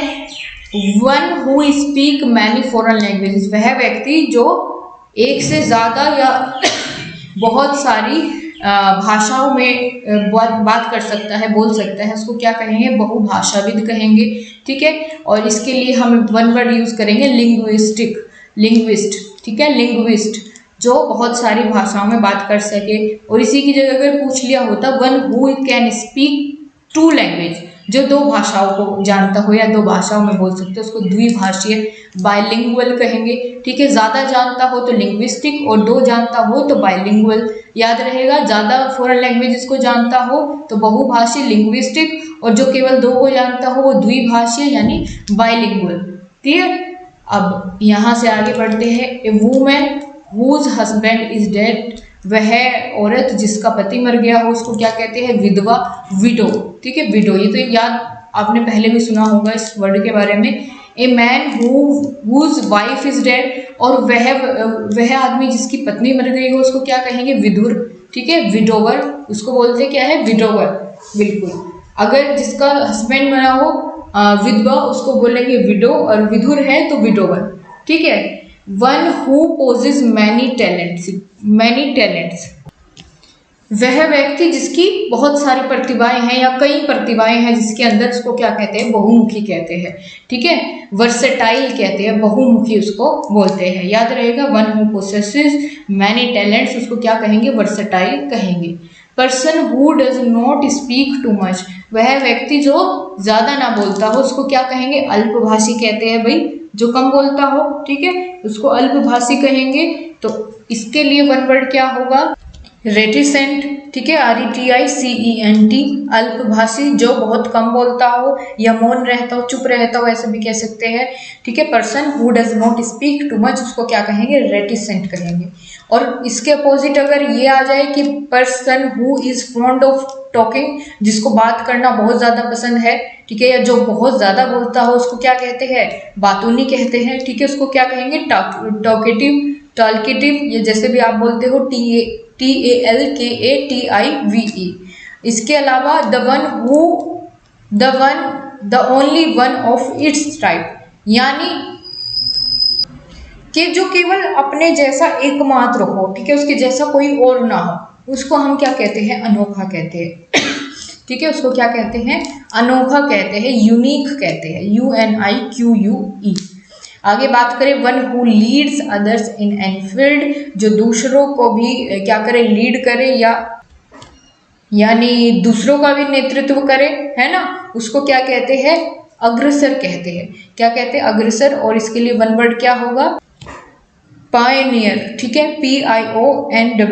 one who speak many foreign languages, वह व्यक्ति जो एक से ज़्यादा या बहुत सारी भाषाओं में बात कर सकता है, बोल सकता है, उसको क्या कहेंगे, बहुभाषाविद कहेंगे। ठीक है, और इसके लिए हम वन वर्ड यूज़ करेंगे, लिंग्विस्टिक, लिंग्विस्ट। ठीक है, लिंग्विस्ट जो बहुत सारी भाषाओं में बात कर सके। और इसी की जगह अगर पूछ लिया होता one who can speak two language, जो दो भाषाओं को जानता हो या दो भाषाओं में बोल सकते हो, उसको द्विभाषीय, बायलिंगुअल कहेंगे। ठीक है, ज़्यादा जानता हो तो लिंग्विस्टिक, और दो जानता हो तो बायलिंगुअल। याद रहेगा, ज़्यादा फॉरेन लैंग्वेजेस को जानता हो तो बहुभाषीय लिंग्विस्टिक, और जो केवल दो को जानता हो वो द्विभाषीय यानी बायलिंगुअल। क्लियर। अब यहाँ से आगे बढ़ते हैं, a woman whose husband is dead, वह औरत जिसका पति मर गया हो उसको क्या कहते हैं, विधवा, विडो। ठीक है, विडो, ये तो याद आपने पहले भी सुना होगा इस वर्ड के बारे में। A man whose wife is dead, और वह आदमी जिसकी पत्नी मर गई हो उसको क्या कहेंगे, विधुर। ठीक है, विडोवर, उसको बोलते क्या है, विडोवर, बिल्कुल। अगर जिसका हस्बैंड मरा हो विधवा, उसको बोलेंगे विडो, और विधुर है तो विडोवर। ठीक है, one who possesses many talents, many talents, वह व्यक्ति जिसकी बहुत सारी प्रतिभाएं हैं या कई प्रतिभाएं हैं जिसके अंदर, उसको क्या कहते हैं, बहुमुखी कहते हैं। ठीक है, वर्सेटाइल कहते हैं, बहुमुखी उसको बोलते हैं। याद रहेगा, one who possesses many talents, उसको क्या कहेंगे, वर्सेटाइल कहेंगे। Person who does not speak too much, वह व्यक्ति जो ज़्यादा ना बोलता हो उसको क्या कहेंगे, अल्पभाषी कहते हैं भाई, जो कम बोलता हो। ठीक है, उसको अल्पभाषी कहेंगे। तो इसके लिए वन वर्ड क्या होगा, रेटिसेंट। ठीक है, RETICENT, अल्पभाषी जो बहुत कम बोलता हो या मौन रहता हो, चुप रहता हो, ऐसे भी कह सकते हैं। ठीक है, person who does not speak too much, उसको क्या कहेंगे, रेटिसेंट कहेंगे। और इसके अपोजिट अगर ये आ जाए कि person who is fond of talking, जिसको बात करना बहुत ज़्यादा पसंद है, ठीक है, या जो बहुत ज़्यादा बोलता हो उसको क्या कहते हैं, बातूनी कहते हैं। ठीक है, उसको क्या कहेंगे, टॉकेटिव, टॉल्केटिव, ये जैसे भी आप बोलते हो, TALKATIVE। इसके अलावा the only one of its type, यानी कि जो केवल अपने जैसा एकमात्र हो। ठीक है, उसके जैसा कोई और ना हो, उसको हम क्या कहते हैं, अनोखा कहते हैं। ठीक है, उसको क्या कहते हैं, अनोखा कहते हैं, यूनिक कहते हैं, UNIQUE। आगे बात करें, one who Leeds others in any field, जो दूसरों को भी क्या करे, लीड करे, या यानी दूसरों का भी नेतृत्व करे, है ना, उसको क्या कहते हैं, अग्रसर कहते हैं। क्या कहते हैं, अग्रसर। और इसके लिए वन वर्ड क्या होगा, पायनियर। ठीक है, PIONER,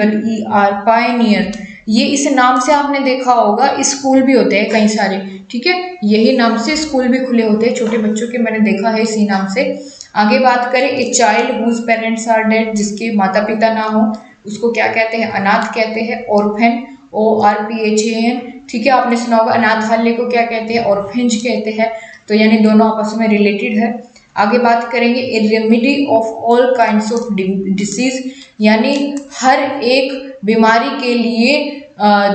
पायनियर। ये इस नाम से आपने देखा होगा, स्कूल भी होते हैं कई सारे। ठीक है, यही नाम से स्कूल भी खुले होते हैं छोटे बच्चों के, मैंने देखा है इसी नाम से। आगे बात करें, a child whose parents are dead, जिसके माता पिता ना हो उसको क्या कहते हैं, अनाथ कहते हैं, ऑर्फन, ORPHAN। ठीक है, आपने सुना होगा अनाथालय को क्या कहते हैं, ऑर्फेंज कहते हैं, तो यानी दोनों आपस में रिलेटेड है। आगे बात करेंगे ए remedy of all kinds of disease, यानी हर एक बीमारी के लिए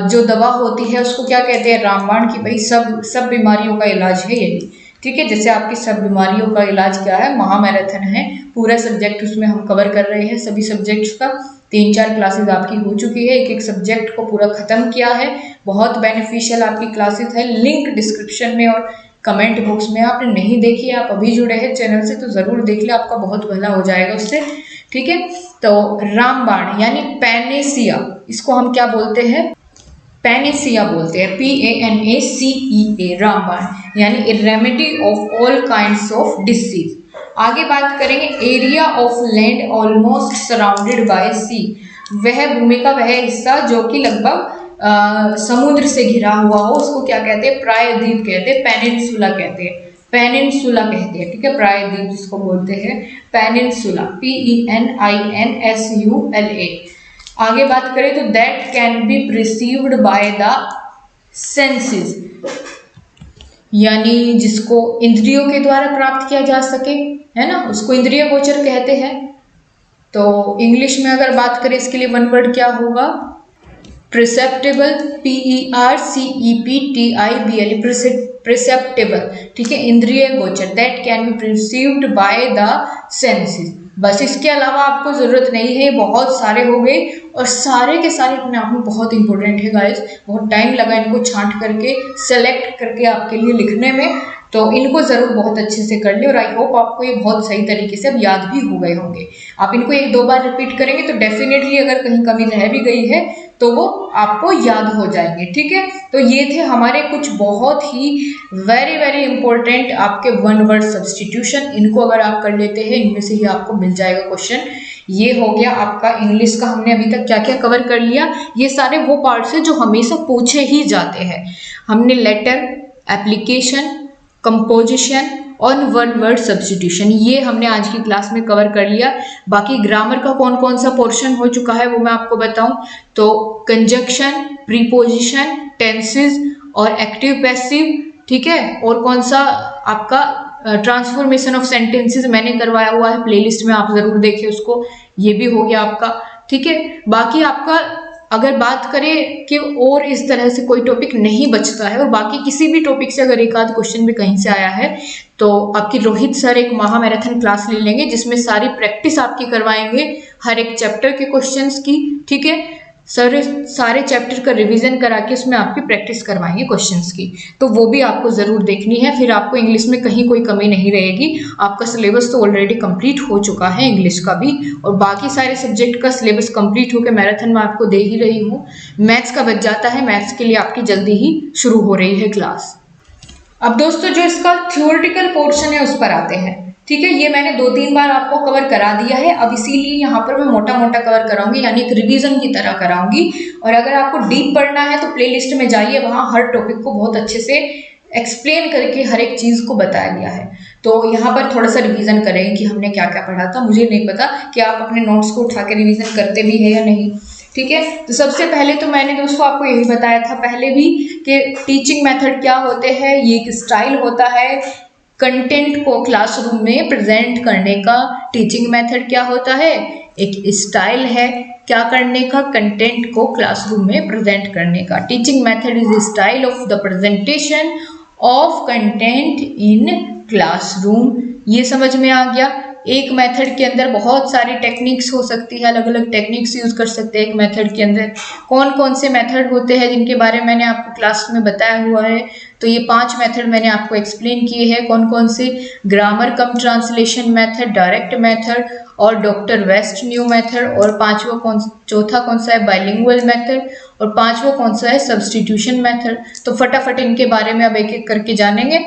जो दवा होती है उसको क्या कहते हैं, रामबाण। की भाई सब बीमारियों का इलाज है यही, ठीक है। जैसे आपकी सब बीमारियों का इलाज क्या है, महामैराथन है, पूरा सब्जेक्ट उसमें हम कवर कर रहे हैं, सभी सब्जेक्ट्स का 3-4 क्लासेस आपकी हो चुकी है, एक सब्जेक्ट को पूरा खत्म किया है। बहुत बेनिफिशियल आपकी क्लासेस है, लिंक डिस्क्रिप्शन में और कमेंट बॉक्स में। आपने नहीं देखी है, आप अभी जुड़े हैं चैनल से, तो जरूर देख ले, आपका बहुत भला हो जाएगा उससे, ठीक है। तो रामबाण यानी पैनेसिया, इसको हम क्या बोलते हैं, पैनेसिया बोलते हैं, PANACEA, रामबाण यानी a remedy of all kinds of disease. आगे बात करेंगे area of land almost surrounded by sea, वह भूमि का वह हिस्सा जो कि लगभग समुद्र से घिरा हुआ हो, उसको क्या कहते हैं, प्रायद्वीप कहते हैं, पेनिनसुला कहते हैं, पेनिनसुला कहते हैं, ठीक है। प्रायद्वीप जिसको बोलते हैं पेनिनसुला, PENINSULA। आगे बात करें तो that can be perceived by the senses, यानी जिसको इंद्रियों के द्वारा प्राप्त किया जा सके, है ना, उसको इंद्रिय गोचर कहते हैं। तो इंग्लिश में अगर बात करें इसके लिए वन वर्ड क्या होगा, प्रिसेप्टेबल, PERCEPTIBL, प्रिसेप्टेबल, ठीक है, इंद्रिय गोचर, that can be perceived by the senses. बस इसके अलावा आपको जरूरत नहीं है, बहुत सारे हो गए और सारे के सारे अपने आप में बहुत इंपॉर्टेंट है गाइस। बहुत टाइम लगा इनको छांट करके सेलेक्ट करके आपके लिए लिखने में, तो इनको ज़रूर बहुत अच्छे से कर ले और आई होप आपको ये बहुत सही तरीके से अब याद भी हो गए होंगे। आप इनको 1-2 बार रिपीट करेंगे तो डेफिनेटली अगर कहीं कमी रह भी गई है तो वो आपको याद हो जाएंगे, ठीक है। तो ये थे हमारे कुछ बहुत ही वेरी इंपॉर्टेंट आपके वन वर्ड सब्स्टिट्यूशन, इनको अगर आप कर लेते हैं इनमें से ही आपको मिल जाएगा क्वेश्चन। ये हो गया आपका इंग्लिश का, हमने अभी तक क्या क्या कवर कर लिया। ये सारे वो पार्ट्स हैं जो हमेशा पूछे ही जाते हैं। हमने लेटर, एप्लीकेशन, कंपोजिशन और वन वर्ड सब्स्टिट्यूशन, ये हमने आज की क्लास में कवर कर लिया। बाकी ग्रामर का कौन कौन सा पोर्शन हो चुका है वो मैं आपको बताऊं तो कंजक्शन, प्रीपोजिशन, टेंसेस और एक्टिव पैसिव, ठीक है। और कौन सा आपका ट्रांसफॉर्मेशन ऑफ सेंटेंसेस मैंने करवाया हुआ है प्लेलिस्ट में, आप जरूर देखिए उसको, ये भी हो गया आपका, ठीक है। बाकी आपका अगर बात करें कि और इस तरह से कोई टॉपिक नहीं बचता है और बाकी किसी भी टॉपिक से अगर एक आध क्वेश्चन भी कहीं से आया है तो आपकी रोहित सर एक महामैराथन क्लास ले लेंगे जिसमें सारी प्रैक्टिस आपकी करवाएंगे हर एक चैप्टर के क्वेश्चंस की, ठीक है। सर सारे चैप्टर का रिवीजन करा के उसमें आपकी प्रैक्टिस करवाएंगे क्वेश्चंस की, तो वो भी आपको ज़रूर देखनी है, फिर आपको इंग्लिश में कहीं कोई कमी नहीं रहेगी। आपका सिलेबस तो ऑलरेडी कंप्लीट हो चुका है इंग्लिश का भी, और बाकी सारे सब्जेक्ट का सिलेबस कंप्लीट होकर मैराथन में आपको दे ही रही हूँ। मैथ्स का बच जाता है, मैथ्स के लिए आपकी जल्दी ही शुरू हो रही है क्लास। अब दोस्तों जो इसका थ्योरेटिकल पोर्शन है उस पर आते हैं, ठीक है। ये मैंने 2-3 बार आपको कवर करा दिया है, अब इसीलिए यहाँ पर मैं मोटा मोटा कवर कराऊंगी, यानी एक रिवीजन की तरह कराऊंगी। और अगर आपको डीप पढ़ना है तो प्लेलिस्ट में जाइए, वहाँ हर टॉपिक को बहुत अच्छे से एक्सप्लेन करके हर एक चीज़ को बताया गया है। तो यहाँ पर थोड़ा सा रिवीजन करेंगे कि हमने क्या क्या पढ़ा था। मुझे नहीं पता कि आप अपने नोट्स को उठा के रिवीजन करते भी है या नहीं, ठीक है। तो सबसे पहले तो मैंने दोस्तों आपको यही बताया था पहले भी कि टीचिंग मेथड क्या होते हैं। ये एक स्टाइल होता है कंटेंट को क्लासरूम में प्रेजेंट करने का। टीचिंग मेथड क्या होता है, एक स्टाइल है क्या करने का, कंटेंट को क्लासरूम में प्रेजेंट करने का। Teaching method is style of the presentation of content in classroom. ये समझ में आ गया। एक मेथड के अंदर बहुत सारी टेक्निक्स हो सकती है, अलग अलग टेक्निक्स यूज कर सकते हैं एक मेथड के अंदर। कौन कौन से मेथड होते हैं जिनके बारे में मैंने आपको क्लास में बताया हुआ है, तो ये 5 मेथड मैंने आपको एक्सप्लेन किए हैं। कौन कौन से, ग्रामर कम ट्रांसलेशन मेथड, डायरेक्ट मेथड और डॉक्टर वेस्ट न्यू मेथड, और चौथा कौन सा है, बाइलिंगुअल मेथड, और 5वां कौन सा है, सब्स्टिट्यूशन मेथड। तो फटाफट इनके बारे में अब एक एक करके जानेंगे।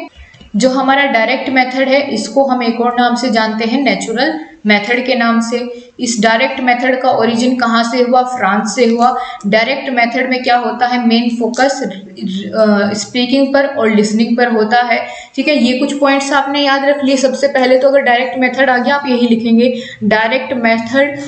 जो हमारा डायरेक्ट मेथड है इसको हम एक और नाम से जानते हैं नेचुरल मेथड के नाम से। इस डायरेक्ट मेथड का ओरिजिन कहाँ से हुआ, फ्रांस से हुआ। डायरेक्ट मेथड में क्या होता है, मेन फोकस स्पीकिंग पर और लिसनिंग पर होता है, ठीक है। ये कुछ पॉइंट्स आपने याद रख लिए। सबसे पहले तो अगर डायरेक्ट मेथड आ गया आप यही लिखेंगे, डायरेक्ट मेथड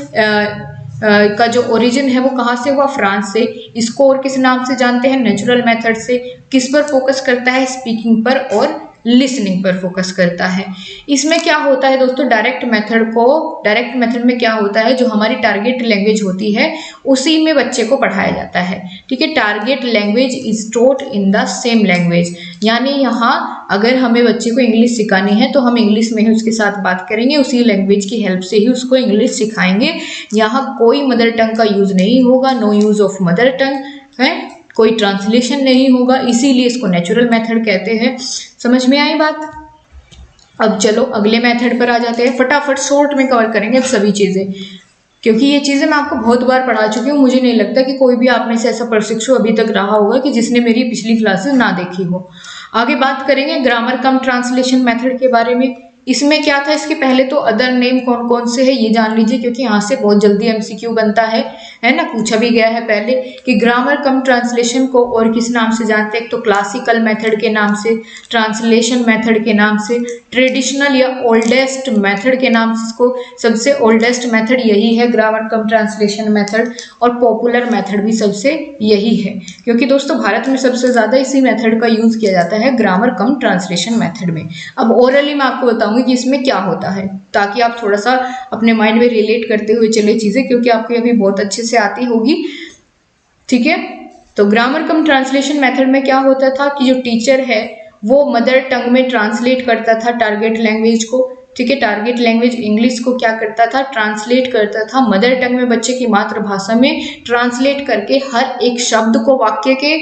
का जो ओरिजिन है वो कहाँ से हुआ, फ्रांस से। इसको और किस नाम से जानते हैं, नेचुरल मेथड से। किस पर फोकस करता है, स्पीकिंग पर और लिसनिंग पर फोकस करता है। इसमें क्या होता है दोस्तों, डायरेक्ट मेथड में क्या होता है, जो हमारी टारगेट लैंग्वेज होती है उसी में बच्चे को पढ़ाया जाता है। ठीक है, target language is taught in the same language, यानी यहाँ अगर हमें बच्चे को इंग्लिश सिखानी है तो हम इंग्लिश में ही उसके साथ बात करेंगे, उसी लैंग्वेज की हेल्प से ही उसको इंग्लिश सिखाएंगे। यहाँ कोई मदर टंग का यूज नहीं होगा, no use of mother tongue है, कोई ट्रांसलेशन नहीं होगा, इसीलिए इसको नेचुरल मेथड कहते हैं। समझ में आई बात। अब चलो अगले मेथड पर आ जाते हैं, फटाफट शॉर्ट में कवर करेंगे अब सभी चीजें, क्योंकि ये चीजें मैं आपको बहुत बार पढ़ा चुकी हूँ। मुझे नहीं लगता कि कोई भी आप में से ऐसा प्रशिक्षु अभी तक रहा होगा कि जिसने मेरी पिछली क्लासेस ना देखी हो। आगे बात करेंगे ग्रामर कम ट्रांसलेशन मेथड के बारे में। इसमें क्या था, इसके पहले तो अदर नेम कौन कौन से है ये जान लीजिए, क्योंकि यहाँ से बहुत जल्दी एमसीक्यू बनता है ना, पूछा भी गया है पहले कि ग्रामर कम ट्रांसलेशन को और किस नाम से जानते हैं। एक तो क्लासिकल मेथड के नाम से, ट्रांसलेशन मेथड के नाम से, ट्रेडिशनल या ओल्डेस्ट मेथड के नाम से। इसको सबसे ओल्डेस्ट मेथड यही है ग्रामर कम ट्रांसलेशन मेथड, और पॉपुलर मेथड भी सबसे यही है, क्योंकि दोस्तों भारत में सबसे ज्यादा इसी मेथड का यूज किया जाता है, ग्रामर कम ट्रांसलेशन मेथड में। अब ओरली मैं आपको बताऊंगी कि इसमें क्या होता है, ताकि आप थोड़ा सा अपने माइंड में रिलेट करते हुए चले चीजें, क्योंकि आपको ये भी बहुत अच्छे से आती होगी। ठीक है, तो ग्रामर कम ट्रांसलेशन मेथड में क्या होता था कि जो टीचर है वो मदर टंग में ट्रांसलेट करता था टारगेट लैंग्वेज को। ठीक है, टारगेट लैंग्वेज इंग्लिश को क्या करता था, ट्रांसलेट करता था मदर टंग में, बच्चे की मातृभाषा में ट्रांसलेट करके हर एक शब्द को, वाक्य के,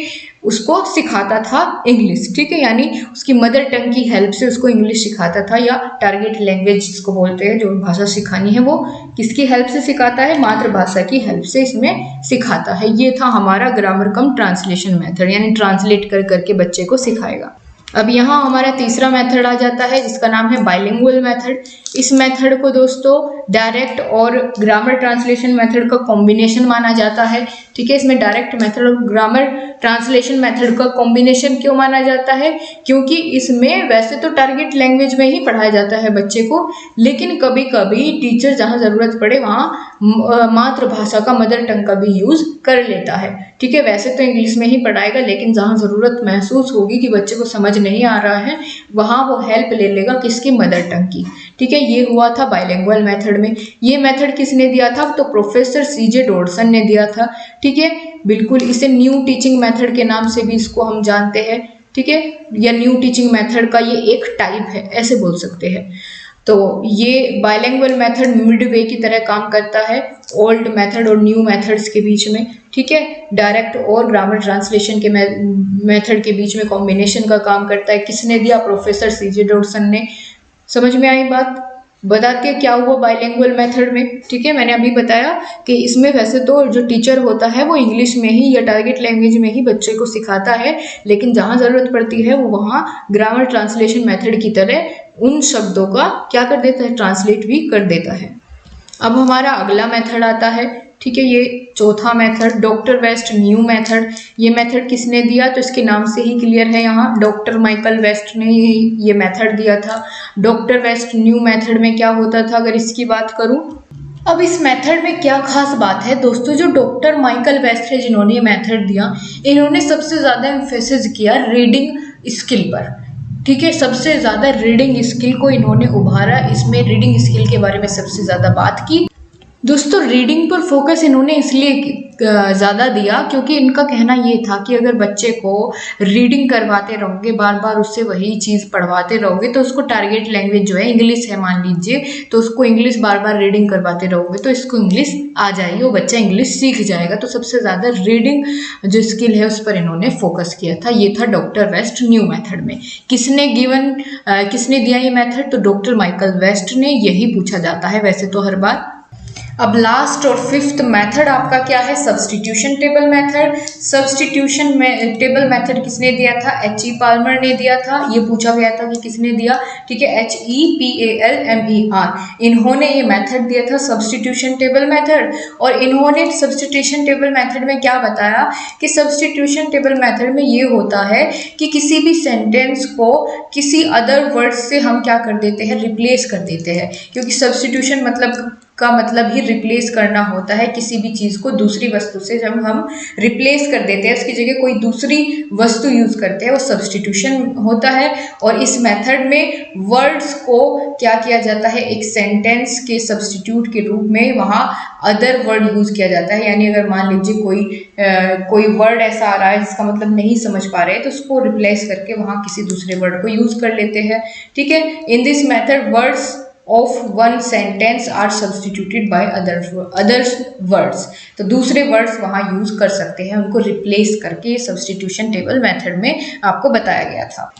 उसको सिखाता था इंग्लिश। ठीक है, यानी उसकी मदर टंग की हेल्प से उसको इंग्लिश सिखाता था, या टारगेट लैंग्वेज जिसको बोलते हैं, जो भाषा सिखानी है वो किसकी हेल्प से सिखाता है, मातृभाषा की हेल्प से इसमें सिखाता है। ये था हमारा ग्रामर कम ट्रांसलेशन मेथड, यानी ट्रांसलेट कर करके बच्चे को सिखाएगा। अब यहाँ हमारा तीसरा मेथड आ जाता है जिसका नाम है बाइलिंगुअल मेथड। इस मेथड को दोस्तों डायरेक्ट और ग्रामर ट्रांसलेशन मेथड का कॉम्बिनेशन माना जाता है। ठीक है, इसमें डायरेक्ट मेथड और ग्रामर ट्रांसलेशन मेथड का कॉम्बिनेशन क्यों माना जाता है, क्योंकि इसमें वैसे तो टारगेट लैंग्वेज में ही पढ़ाया जाता है बच्चे को, लेकिन कभी कभी टीचर जहाँ जरूरत पड़े वहाँ मातृभाषा का, मदर टंग का भी यूज कर लेता है। ठीक है, वैसे तो इंग्लिश में ही पढ़ाएगा, लेकिन जहाँ जरूरत महसूस होगी कि बच्चे को समझ नहीं आ रहा है, वहाँ वो हेल्प ले लेगा किसकी, मदर टंग की। ठीक है, ये हुआ था बाइलिंगुअल मेथड में। ये मेथड किसने दिया था, तो प्रोफेसर सीजे डॉडसन ने दिया था। ठीक है, बिल्कुल, इसे न्यू टीचिंग मेथड के नाम से भी इसको हम जानते हैं। ठीक है, या न्यू टीचिंग मेथड का ये एक टाइप है, ऐसे बोल सकते हैं। तो ये बाइलिंगुअल मेथड मिडवे की तरह काम करता है ओल्ड मेथड और न्यू मेथड्स के बीच में। ठीक है, डायरेक्ट और ग्रामर ट्रांसलेशन के मेथड के बीच में कॉम्बिनेशन का काम करता है। किसने दिया, प्रोफेसर सीजे डॉडसन ने। समझ में आई बात। बताते हैं क्या हुआ बाइलिंगुअल मेथड में। ठीक है, मैंने अभी बताया कि इसमें वैसे तो जो टीचर होता है वो इंग्लिश में ही या टारगेट लैंग्वेज में ही बच्चे को सिखाता है, लेकिन जहाँ जरूरत पड़ती है वो वहाँ ग्रामर ट्रांसलेशन मेथड की तरह उन शब्दों का क्या कर देता है, ट्रांसलेट भी कर देता है। अब हमारा अगला मेथड आता है। ठीक है, ये चौथा method doctor West new method. ये मेथड किसने दिया, तो इसके नाम से ही क्लियर है, यहाँ डॉक्टर माइकल वेस्ट ने ये मेथड दिया था। डॉक्टर वेस्ट न्यू मेथड में क्या होता था, अगर इसकी बात करूं, अब इस मेथड में क्या खास बात है दोस्तों, जो डॉक्टर माइकल वेस्ट है जिन्होंने ये मेथड दिया, इन्होंने सबसे ज़्यादा एम्फेसिस किया रीडिंग स्किल पर। ठीक है, सबसे ज़्यादा रीडिंग स्किल को इन्होंने उभारा, इसमें रीडिंग स्किल के बारे में सबसे ज़्यादा बात की। दोस्तों रीडिंग पर फोकस इन्होंने इसलिए ज़्यादा दिया क्योंकि इनका कहना ये था कि अगर बच्चे को रीडिंग करवाते रहोगे, बार बार उससे वही चीज़ पढ़वाते रहोगे, तो उसको टारगेट लैंग्वेज जो है इंग्लिश है मान लीजिए, तो उसको इंग्लिश बार बार रीडिंग करवाते रहोगे तो इसको इंग्लिश आ जाएगी, वो बच्चा इंग्लिश सीख जाएगा। तो सबसे ज़्यादा रीडिंग जो स्किल है उस पर इन्होंने फोकस किया था। ये था डॉक्टर वेस्ट न्यू मेथड में। किसने दिया ये मेथड, तो डॉक्टर माइकल वेस्ट ने। यही पूछा जाता है वैसे तो हर बार। अब लास्ट और फिफ्थ मेथड आपका क्या है, substitution table method. Substitution table method किसने दिया था, H.E. पाल्मर ने दिया था। ये पूछा गया था कि किसने दिया। ठीक है, HEPALMER, इन्होंने ये मेथड दिया था सब्स्टिट्यूशन टेबल मेथड। और इन्होंने सब्स्टिट्यूशन टेबल मेथड में क्या बताया कि सब्स्टिट्यूशन टेबल मेथड में ये होता है कि किसी भी सेंटेंस को किसी अदर वर्ड से हम क्या कर देते हैं, रिप्लेस कर देते हैं। क्योंकि सब्स्टिट्यूशन मतलब का मतलब ही रिप्लेस करना होता है किसी भी चीज़ को दूसरी वस्तु से। जब हम रिप्लेस कर देते हैं, उसकी जगह कोई दूसरी वस्तु यूज करते हैं, वो सब्स्टिट्यूशन होता है। और इस मेथड में वर्ड्स को क्या किया जाता है, एक सेंटेंस के सब्स्टिट्यूट के रूप में वहाँ अदर वर्ड यूज किया जाता है। यानी अगर मान लीजिए कोई वर्ड ऐसा आ रहा है जिसका मतलब नहीं समझ पा रहे हैं, तो उसको रिप्लेस करके वहाँ किसी दूसरे वर्ड को यूज कर लेते हैं। ठीक है, in this method words of one sentence are substituted by other words। तो दूसरे वर्ड्स वहाँ यूज कर सकते हैं, उनको रिप्लेस करके। सब्स्टिट्यूशन टेबल मेथड में आपको बताया गया था।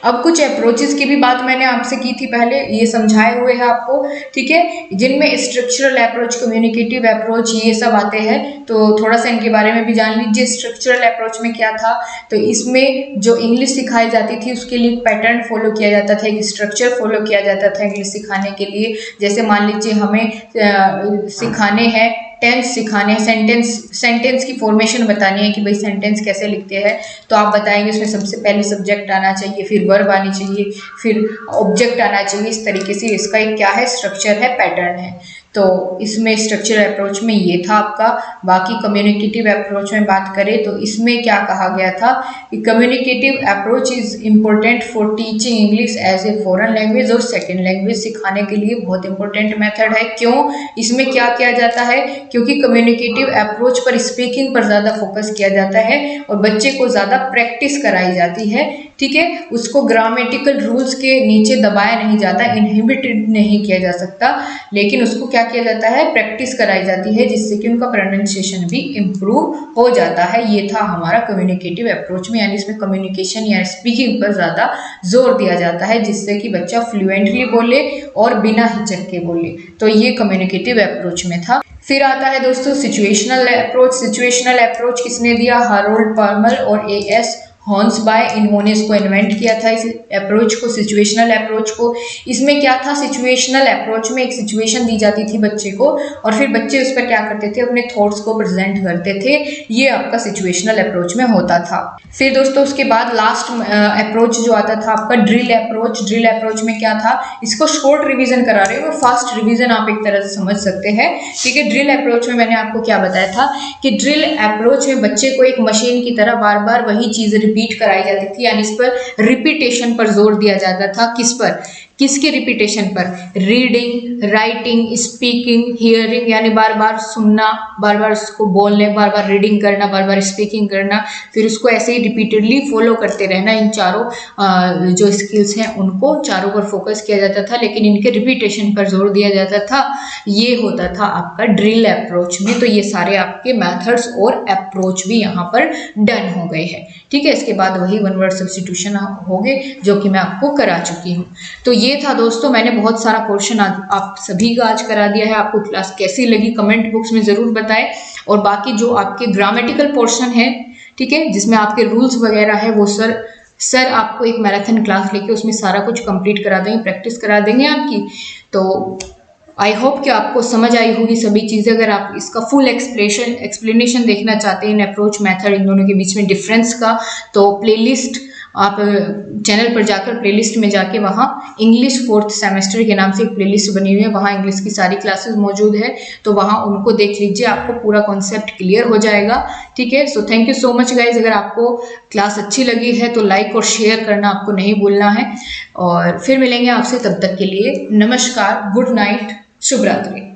अब कुछ अप्रोचेस की भी बात मैंने आपसे की थी पहले, ये समझाए हुए हैं आपको, ठीक है, जिनमें स्ट्रक्चरल अप्रोच, कम्युनिकेटिव अप्रोच, ये सब आते हैं। तो थोड़ा सा इनके बारे में भी जान लीजिए। स्ट्रक्चरल अप्रोच में क्या था, तो इसमें जो इंग्लिश सिखाई जाती थी उसके लिए एक पैटर्न फॉलो किया जाता था, एक स्ट्रक्चर फॉलो किया जाता था इंग्लिश सिखाने के लिए। जैसे मान लीजिए हमें सिखाने हैं टेंस सिखाने हैं, सेंटेंस की फॉर्मेशन बतानी है कि भाई सेंटेंस कैसे लिखते हैं, तो आप बताएंगे उसमें सबसे पहले सब्जेक्ट आना चाहिए, फिर वर्ब आनी चाहिए, फिर ऑब्जेक्ट आना चाहिए। इस तरीके से इसका एक क्या है, स्ट्रक्चर है, पैटर्न है। तो इसमें स्ट्रक्चरल अप्रोच में ये था आपका। बाकी कम्युनिकेटिव अप्रोच में बात करें तो इसमें क्या कहा गया था कि communicative approach is important for teaching English as a foreign language, और सेकेंड लैंग्वेज सिखाने के लिए बहुत इंपॉर्टेंट मेथड है। क्यों, इसमें क्या किया जाता है, क्योंकि कम्युनिकेटिव अप्रोच पर स्पीकिंग पर ज़्यादा फोकस किया जाता है और बच्चे को ज़्यादा प्रैक्टिस कराई जाती है। ठीक है, उसको ग्रामेटिकल रूल्स के नीचे दबाया नहीं जाता, इनहिबिटेड नहीं किया जा सकता, लेकिन उसको क्या किया जाता है, प्रैक्टिस कराई जाती है, जिससे कि उनका प्रोनाउंसिएशन भी इम्प्रूव हो जाता है। ये था हमारा कम्युनिकेटिव अप्रोच में, यानी इसमें कम्युनिकेशन या स्पीकिंग पर ज़्यादा जोर दिया जाता है, जिससे कि बच्चा फ्लुएंटली बोले और बिना हिचक के बोले। तो ये कम्युनिकेटिव अप्रोच में था। फिर आता है दोस्तों सिचुएशनल अप्रोच। सिचुएशनल अप्रोच किसने दिया, हारोल्ड पाल्मर और ए.एस. हॉर्न्सबाय, इन्होंने इसको इन्वेंट किया था, इस अप्रोच को, सिचुएशनल अप्रोच को। इसमें क्या था, सिचुएशनल अप्रोच में एक सिचुएशन दी जाती थी बच्चे को और फिर बच्चे उस पर क्या करते थे, अपने थॉट्स को प्रेजेंट करते थे। ये आपका सिचुएशनल अप्रोच में होता था। फिर दोस्तों उसके बाद लास्ट अप्रोच जो आता था आपका ड्रिल अप्रोच। ड्रिल अप्रोच में क्या था, इसको शॉर्ट रिविजन करा रहे हो, फास्ट रिविजन आप एक तरह से समझ सकते हैं। ठीक है, ड्रिल अप्रोच में मैंने आपको क्या बताया था कि ड्रिल अप्रोच में बच्चे को एक मशीन की तरह बार बार वही चीज रिपीट कराई जाती थी, यानी इस पर रिपीटेशन पर जोर दिया जाता था। किस पर, किसके रिपीटेशन पर, रीडिंग, राइटिंग, स्पीकिंग, हियरिंग, यानी बार बार सुनना, बार बार उसको बोलने, बार बार रीडिंग करना, बार बार स्पीकिंग करना, फिर उसको ऐसे ही रिपीटेडली फॉलो करते रहना। इन चारों जो स्किल्स हैं उनको चारों पर फोकस किया जाता था, लेकिन इनके रिपीटेशन पर जोर दिया जाता था। ये होता था आपका ड्रिल अप्रोच में। तो ये सारे आपके मेथड्स और अप्रोच भी यहाँ पर डन हो गए हैं। ठीक है, इसके बाद वही वन वर्ड सब्स्टिट्यूशन हो गए जो कि मैं आपको करा चुकी हूँ। तो ये था दोस्तों, मैंने बहुत सारा पोर्शन आप सभी का आज करा दिया है। आपको क्लास कैसी लगी कमेंट बॉक्स में ज़रूर बताएं। और बाकी जो आपके ग्रामेटिकल पोर्शन है, ठीक है, जिसमें आपके रूल्स वगैरह है, वो सर आपको एक मैराथन क्लास लेके उसमें सारा कुछ कंप्लीट करा देंगे, प्रैक्टिस करा देंगे आपकी। तो आई होप कि आपको समझ आई होगी सभी चीज़ें। अगर आप इसका फुल एक्सप्लेनेशन देखना चाहते हैं इन अप्रोच मेथड, इन दोनों के बीच में डिफरेंस का, तो प्लेलिस्ट आप चैनल पर जाकर प्लेलिस्ट में जाके वहाँ इंग्लिश 4th सेमेस्टर के नाम से एक प्लेलिस्ट बनी हुई है, वहाँ इंग्लिश की सारी क्लासेस मौजूद है, तो वहाँ उनको देख लीजिए, आपको पूरा कॉन्सेप्ट क्लियर हो जाएगा। ठीक है, so thank you so much guys. अगर आपको क्लास अच्छी लगी है तो लाइक और शेयर करना आपको नहीं भूलना है। और फिर मिलेंगे आपसे, तब तक के लिए नमस्कार, गुड नाइट, शुभ रात्रि।